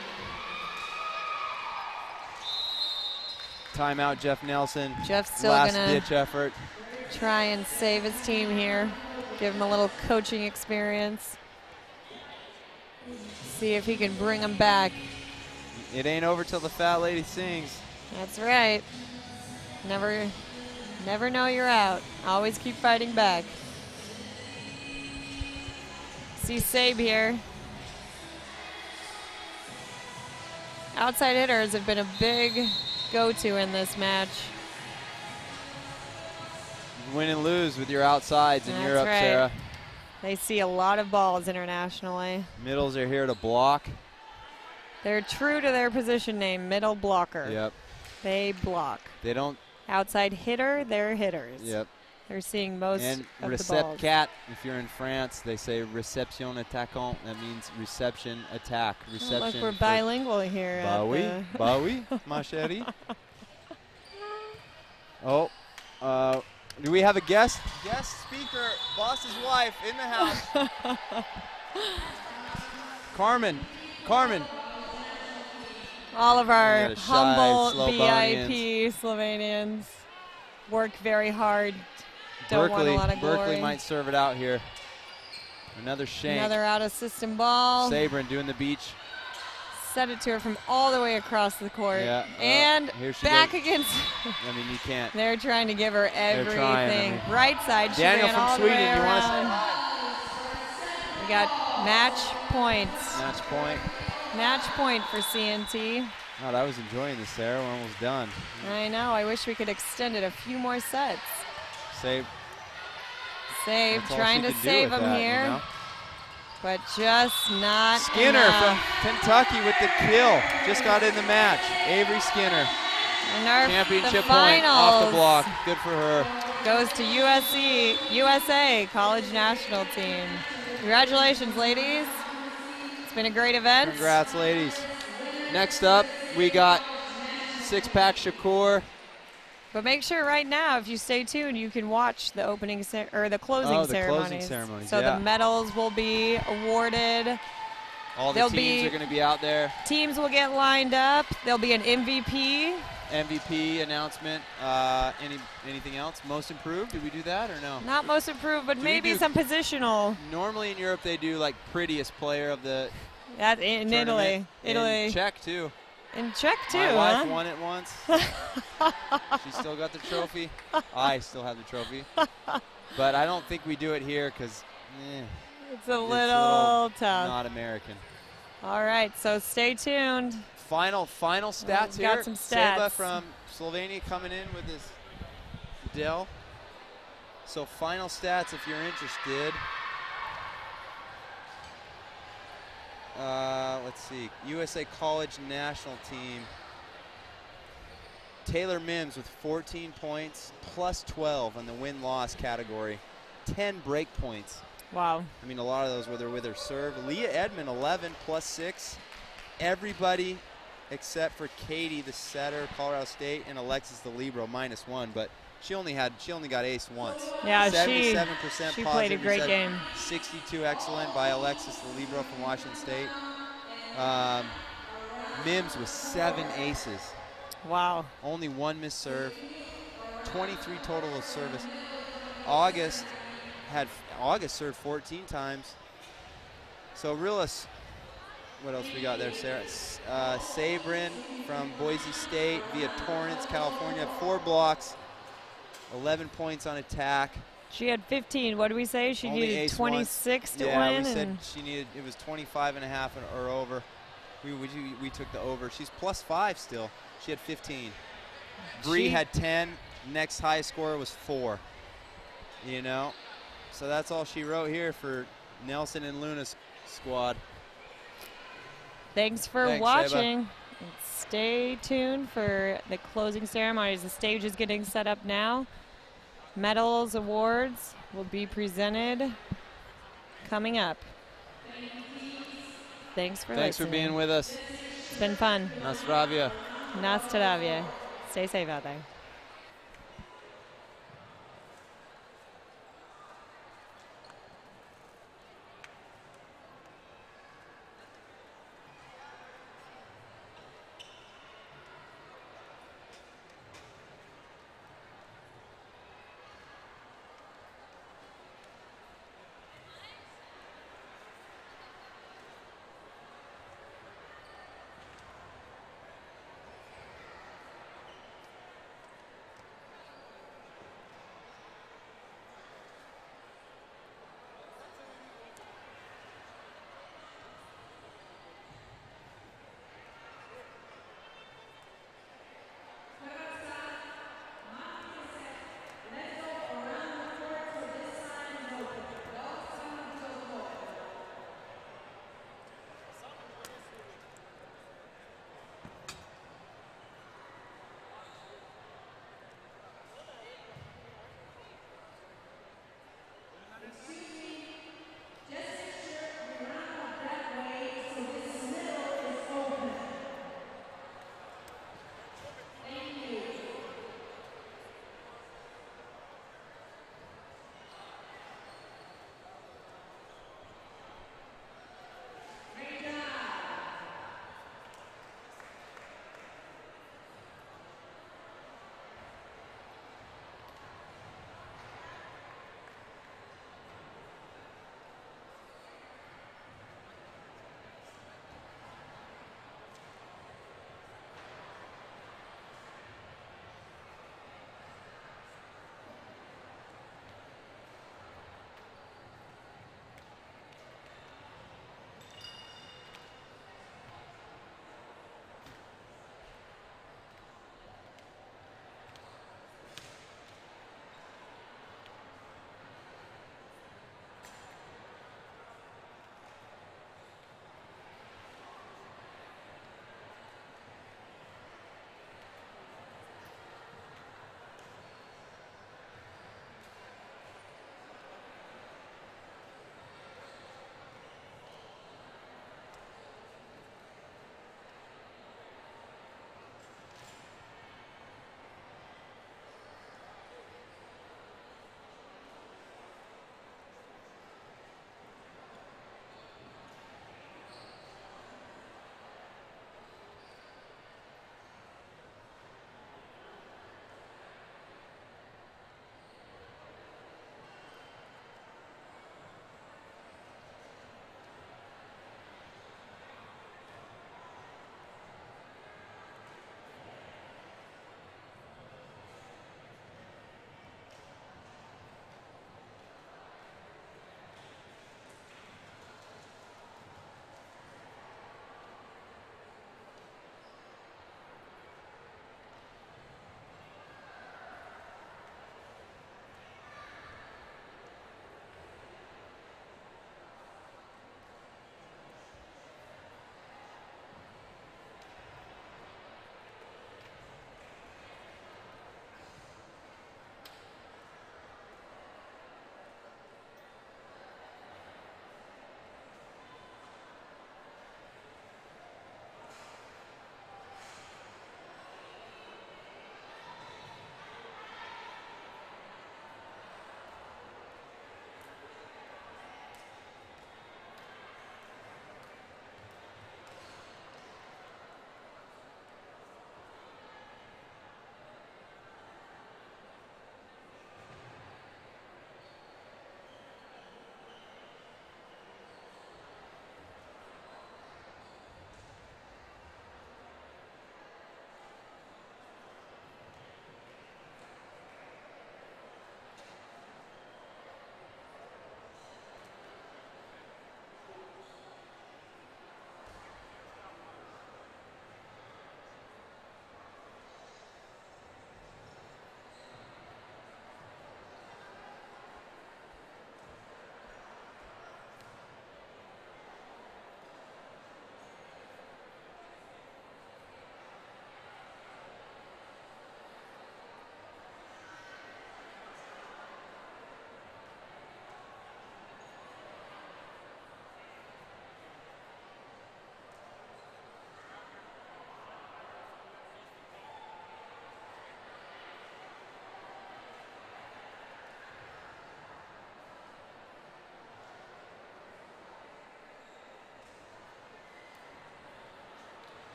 Timeout, Jeff Nelson. Jeff's still last gonna ditch effort. Try and save his team here. Give him a little coaching experience. See if he can bring them back. It ain't over till the fat lady sings. That's right. Never know you're out. Always keep fighting back. See Sabe here. Outside hitters have been a big go-to in this match. win and lose with your outsides in That's Europe, right. Sarah. They see a lot of balls internationally. Middles are here to block. They're true to their position name, middle blocker. Yep. They block. They don't. Outside hitter, they're hitters. Yep. They're seeing most And of the balls. recepcat, if you're in France, they say reception attaquant. That means reception attack. Reception. Oh, look, we're for- bilingual here. Bah at oui, the bah oui, ma chérie. Oh, do we have a guest? Guest speaker, boss's wife in the house. Carmen. All of our got a shy humble Slovenians. VIP Slovenians work very hard. Don't want a lot of glory. Berkeley might serve it out here. Another shank. Another out-of-system ball. Sabrin doing the beach. Set it to her from all the way across the court. Yeah, And here she back goes. against. I mean, you can't. They're trying to give her everything. trying, I mean. Right side, she Daniel ran from all Sweden, the way you want to say around. hi? We got match points. Match point. Match point for CNT. God, I was enjoying this, Sarah. We're almost done. I know. I wish we could extend it a few more sets. Save. Save, That's all trying she to could do save with them that, here, you know? but just not Skinner enough. from Kentucky with the kill. Just got in the match. Avery Skinner. And our Championship the point off the finals block. Good for her. goes to USA College National Team. Congratulations, ladies. It's been a great event. Congrats, ladies. Next up, we got Six-Pack Shakur. But make sure right now, if you stay tuned, you can watch the opening or the closing ceremonies. Closing ceremonies, So yeah. the medals will be awarded. All the There'll teams be- are going to be out there. Teams will get lined up. There'll be an MVP. MVP announcement. Anything else? Most improved? Did we do that or no? Not most improved, but Do we maybe do- some positional. Normally in Europe they do like prettiest player of the That in Italy. tournament. In Czech too. In Czech too, My wife huh? won it once. She still got the trophy. I still have the trophy. But I don't think we do it here because It's a little tough. not American. All right, so stay tuned. Final stats we've got here. some Seba stats. from Slovenia coming in with his Dell. So final stats if you're interested. Let's see. USA College National Team. Taylor Mims with 14 points, plus 12 on the win-loss category. 10 break points. Wow. I mean, a lot of those were with her serve. Leah Edmond, 11 plus 6. Everybody except for Katie, the setter, Colorado State, and Alexis, the libero, minus 1. But she only got ace once. Yeah, 77% she positive played a great reset, game. 62 excellent by Alexis, the libero from Washington State. Mims with 7 aces. Wow. Only 1 missed serve. 23 total of service. August served 14 times. So Realis, what else we got there, Sarah? Sabrin from Boise State via Torrance, California, 4 blocks, 11 points on attack. She had 15. What did we say? She Only needed ace 26 to yeah, win. we said and she needed, it was 25.5 or over. We took the over. She's plus 5 still. She had 15. Bree had 10. Next highest score was 4. You know, so that's all she wrote here for Nelson and Luna's squad. Thanks for Thanks, watching. Stay tuned for the closing ceremonies. The stage is getting set up now. Medals, awards will be presented coming up. Thanks for listening. being with us. It's been fun. Na zdravie. Na zdravie. Stay safe out there.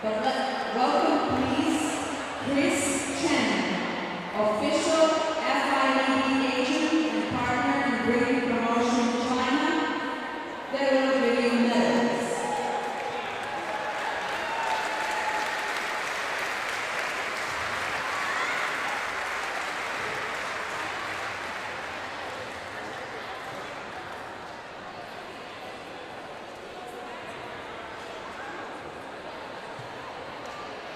Welcome, please, Chris Chen, official FIVB agent and partner in bringing promotion to China. They will give you medals.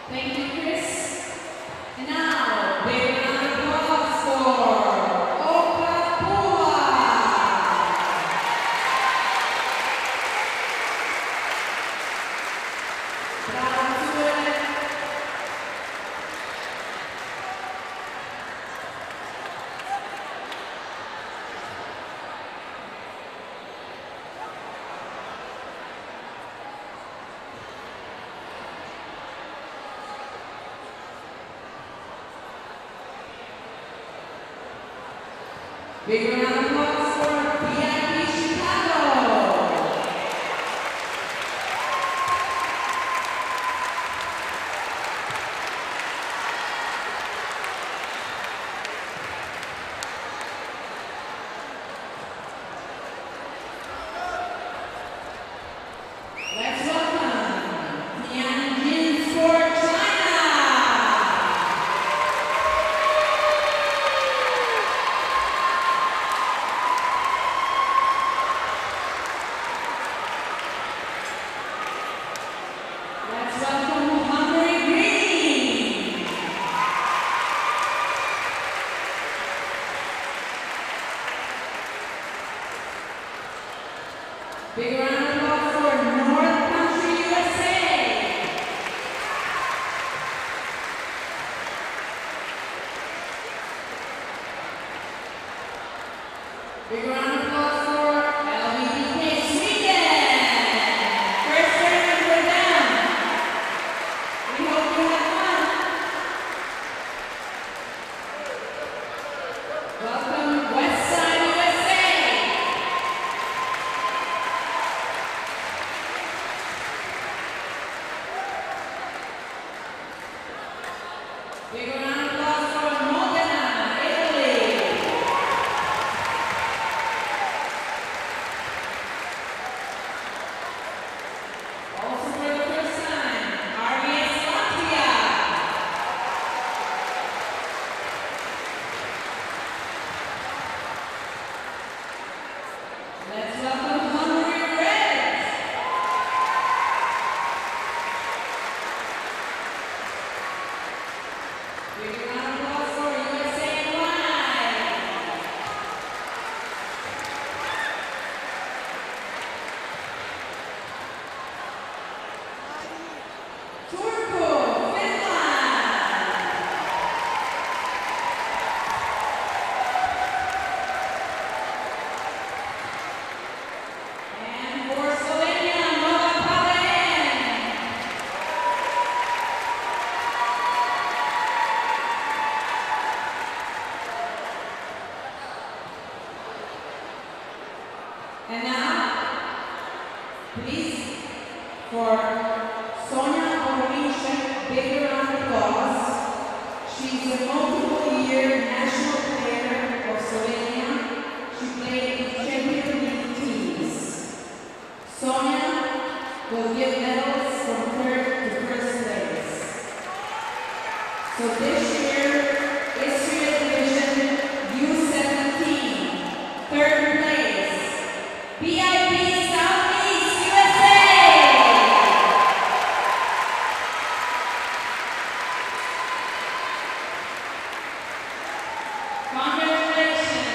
Thank you, Chris. And now, big round of applause for Pula. Bravo to it. Big round of applause for VIP Chicago. Let's welcome Tianjin for China. Let's welcome Hungary Green. Big round of applause for North Country, USA. Big round of applause for LVDK Sweden. First tournament for them. We hope you have fun. Welcome Westside USA. Big round of applause for Modena, Italy. Also for the first time, RBS Latvia. Let's welcome Hungary Reds. Big round of applause for USA Live. Turku, Finland. And for Slovenia, Nova Palen. And now, please, for Sonia Orishek, big round of applause. She's a multiple-year national player of Slovenia. She played in Champions League teams. Sonia will give medals from third to first place. So this year, Israel Division U17, third place. VIP Southeast USA. Congratulations.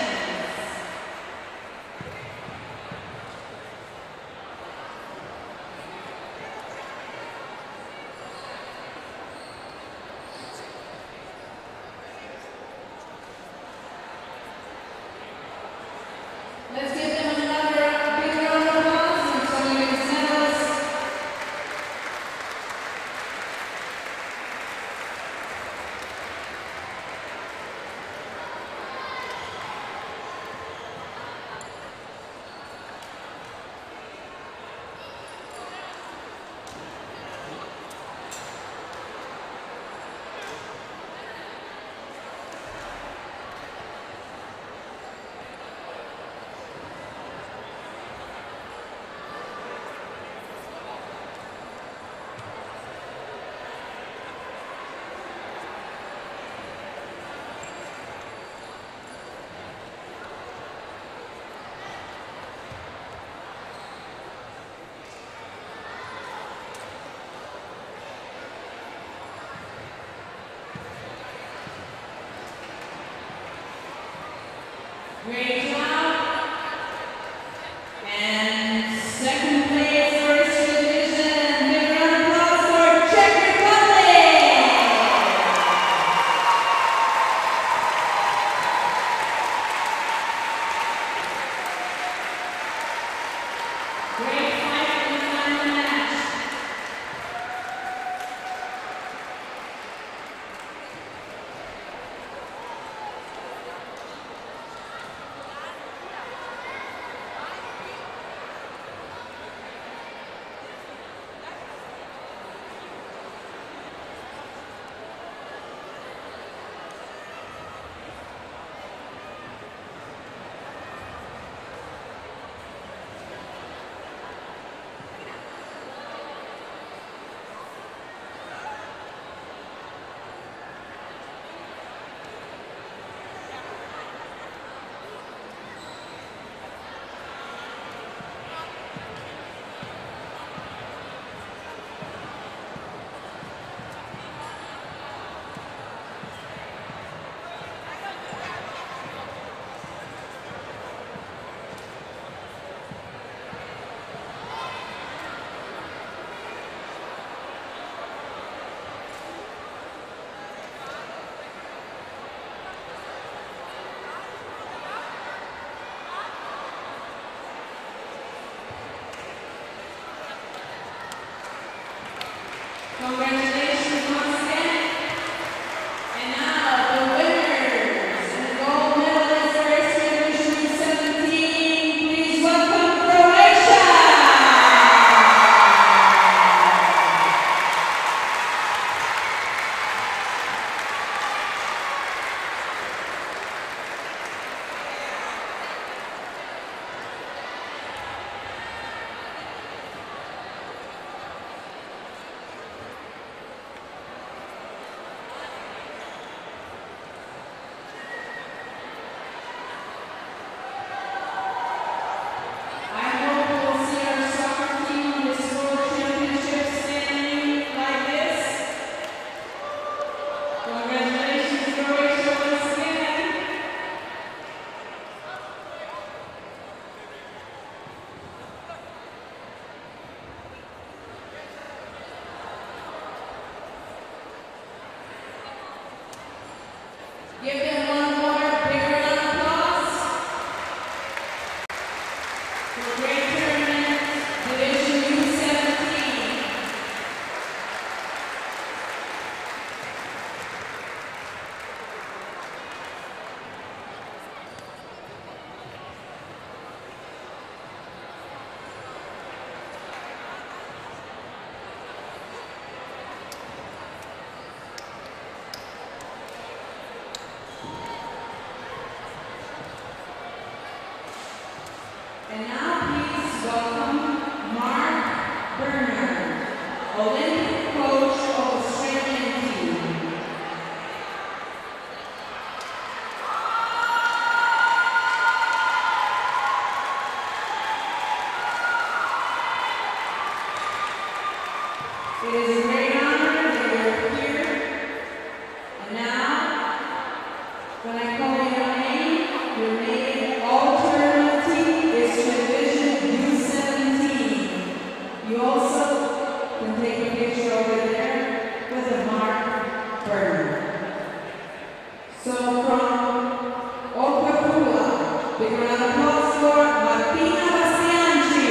Great job. And second place, first division. Big round of applause for Czech Republic. Great fight in the final match. Congratulations once again. And now the winners and the gold medalists for Division 17. Please welcome Croatia. Give them one more big round of applause for great tournament, Division U17. And now please welcome Mark Bernard, Olympic coach of Australian team. It is a great honor that you're here. And now, when I call your name alternative is Division U17. You also can take a picture over there with a Mark Bernard. So from Pula, big round of applause for Martina Bastianchi.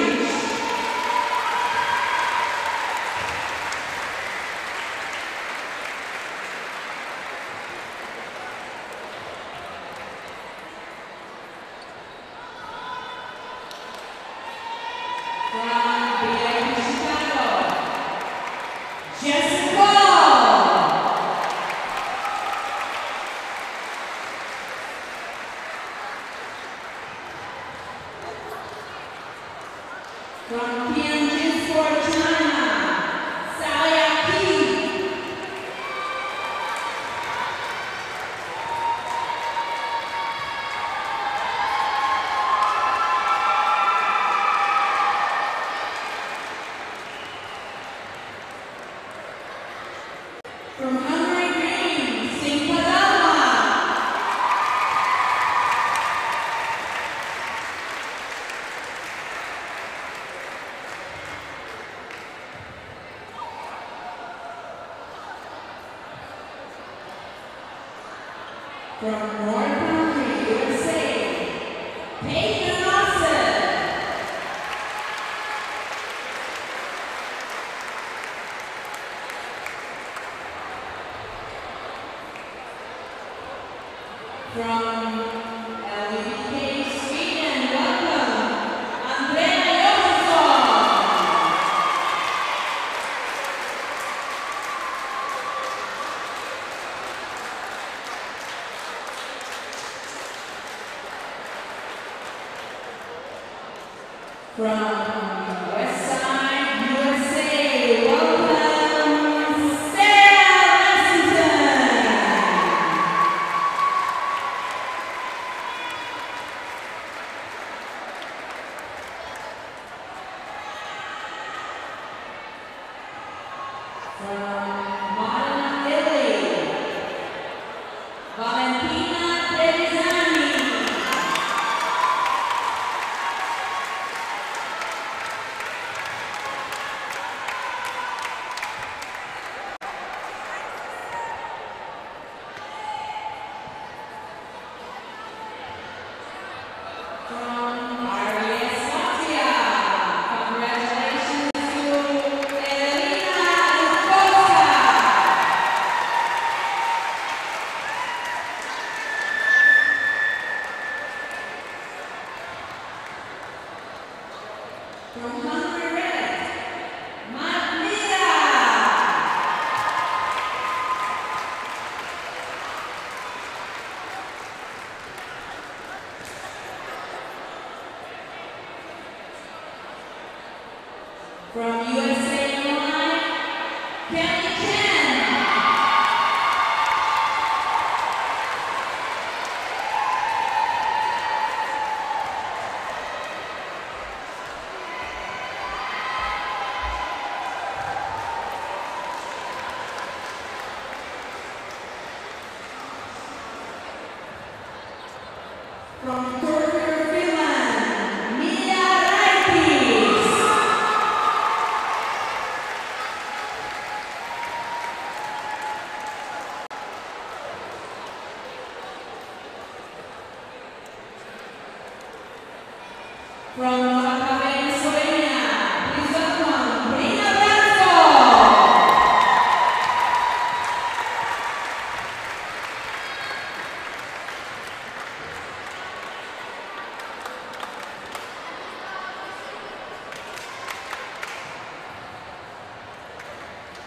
From Tianjin Sport, China, Sayaki. From Hungary Green, Singh Padalma. From North Country, USA, Peyton Lawson. From LVK Sweden, welcome, Andrea Johansson. From West Side, USA, welcome, Sarah Lexington. From Modena, Italy, Valentina Trevisani. From RBS Latvia, congratulations to Elena Koska. From Hungary Red, Matt From USA Online, Kelly Chen. From Turku, Finland, Mia Raikis. From Novakabin, Slovenia, please welcome Brina Blanco.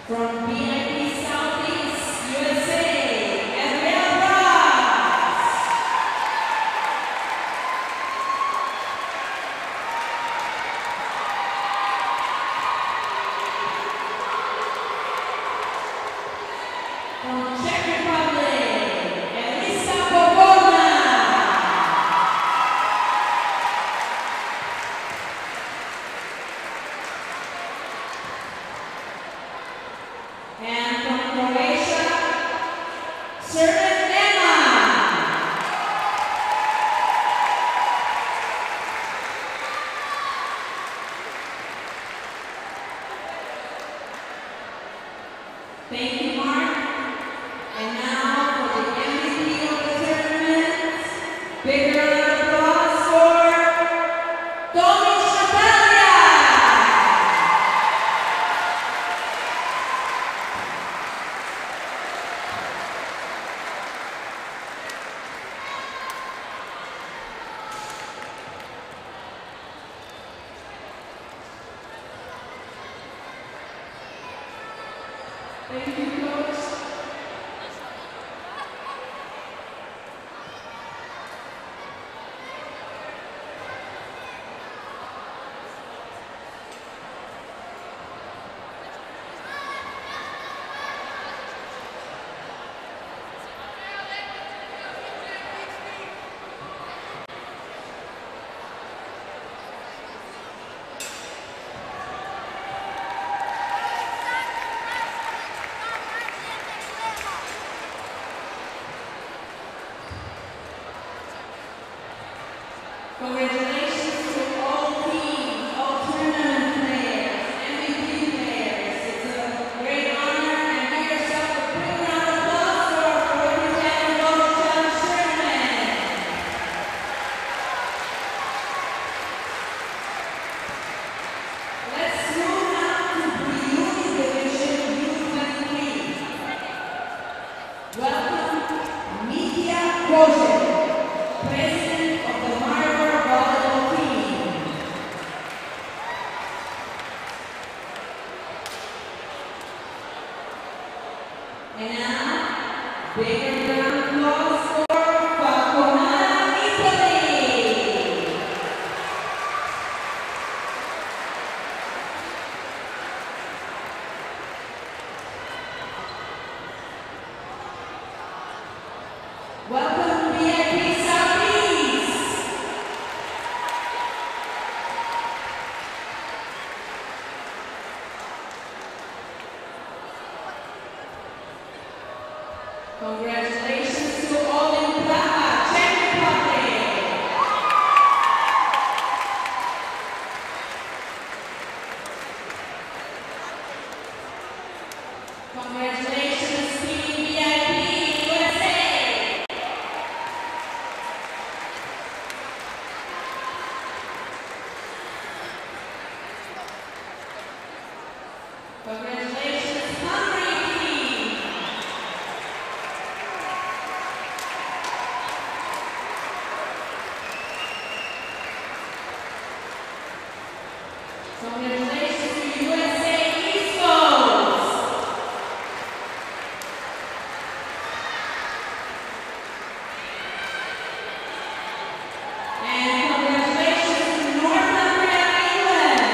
From VIP Southeast, USA, Gabrielle Ross. From Czech Republic, Elisa Pokorna. And from Croatia, Servant Emma. Thank you, Mark. And now for the MVP of the tournament, big round of applause for Tomic Natalia. Thank you, Coach. And now, big round of applause for Pula, Italy. Welcome VIP Southeast. Congratulations to all in Pula, Czech Republic. Congratulations, Team VIP USA. Congratulations, Hungary team. Congratulations to USA East Coast. And congratulations to Northumbria, England.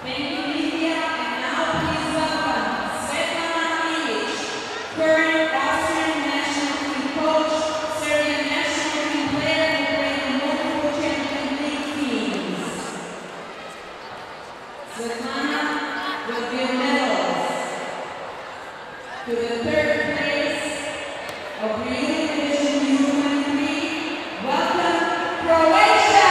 Thank you, Lydia. And now please welcome Svetlana Ilic, current Austrian national team coach, Serbian national team player, and played multiple Champions League teams. Svetlana will give medals to the third place of Brijuni Division U23. Welcome, Croatia!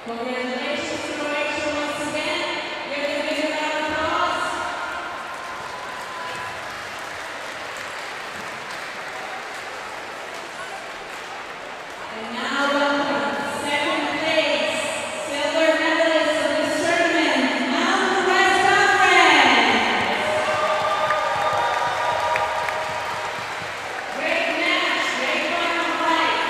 Congratulations, Croatia, once again. Give them a big round of applause. And now welcome, second place, silver medalist of this tournament, Mountain West Conference. Great match, great final fight.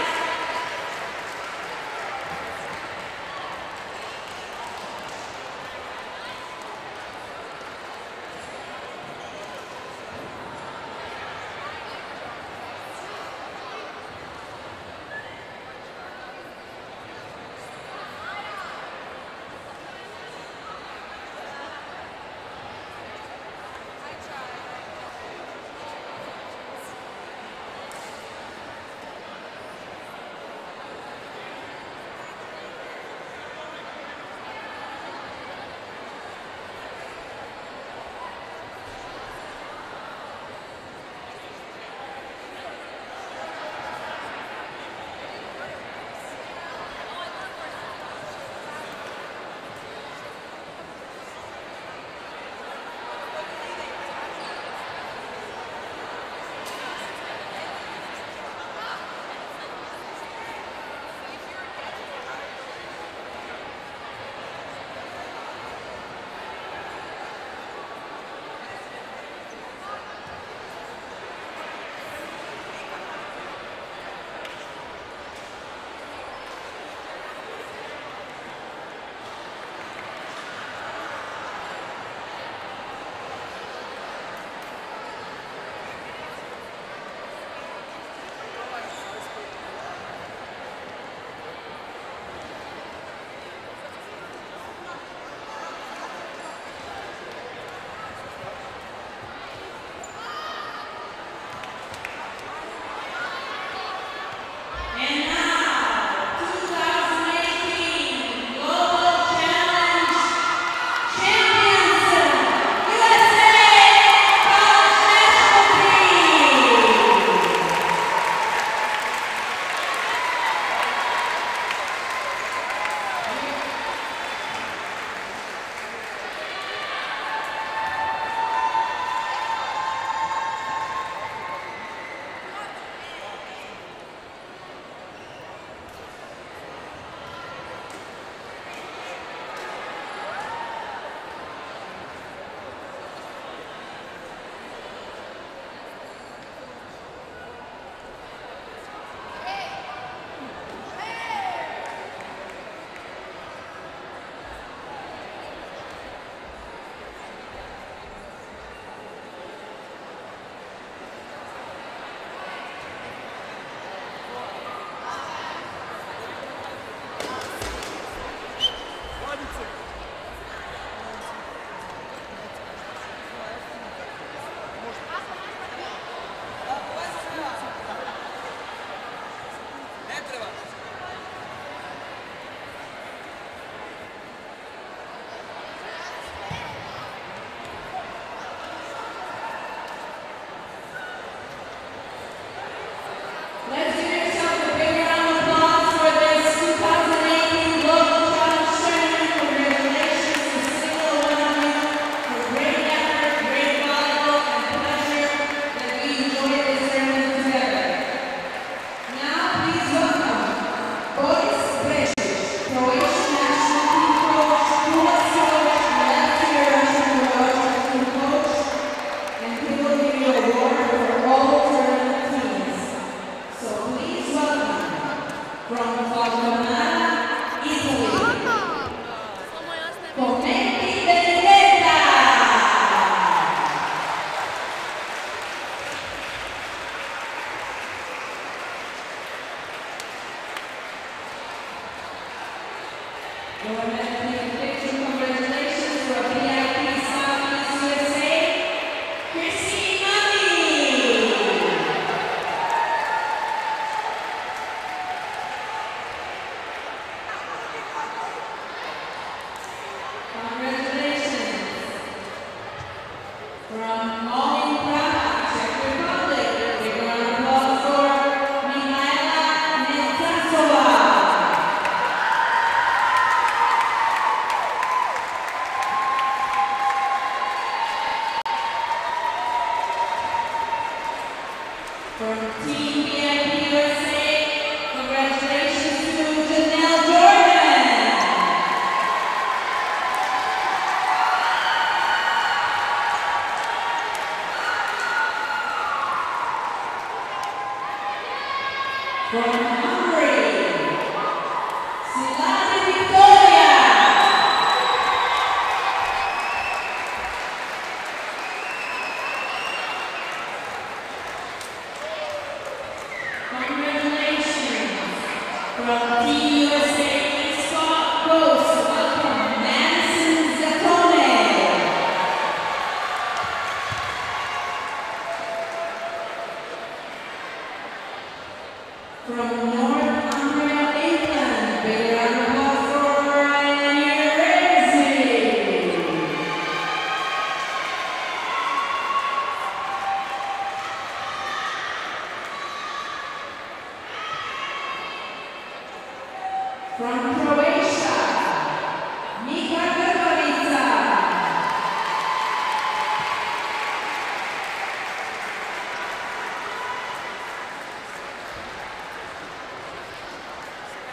From Croatia,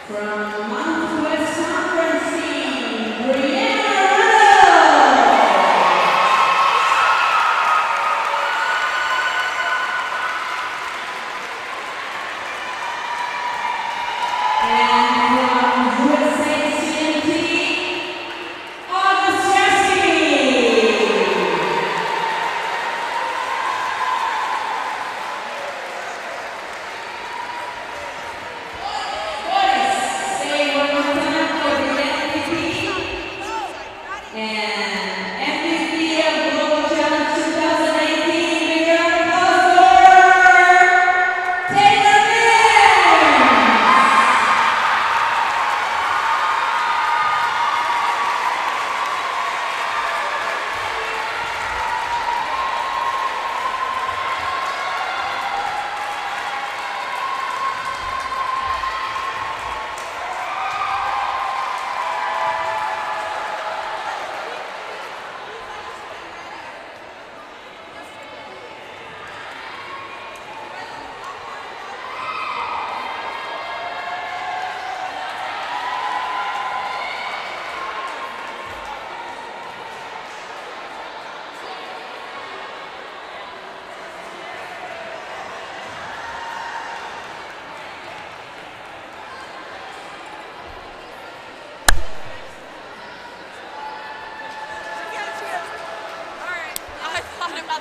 from Mount West Conference team, Brijuni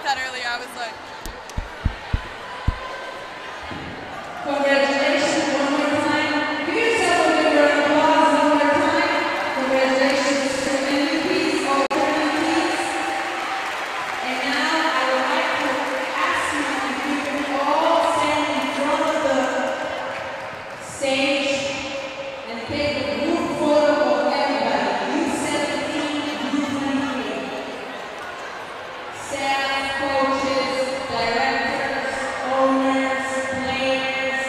That earlier, I was like, Congratulations one more time. Give yourself a big round of applause one more time. Congratulations to MVPs, all MVPs. And now I would like to ask you if you can all stand in front of the stage and take a group photo of everybody. U17, U23. Staff, coaches, directors, owners, players,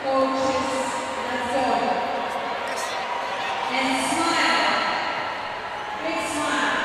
coaches, let's go. And smile. Big smile.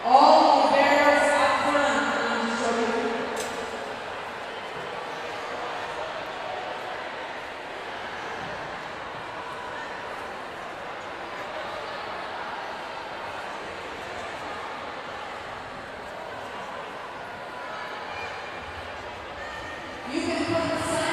All the bearers up front, I'm just showing you. You can put the sign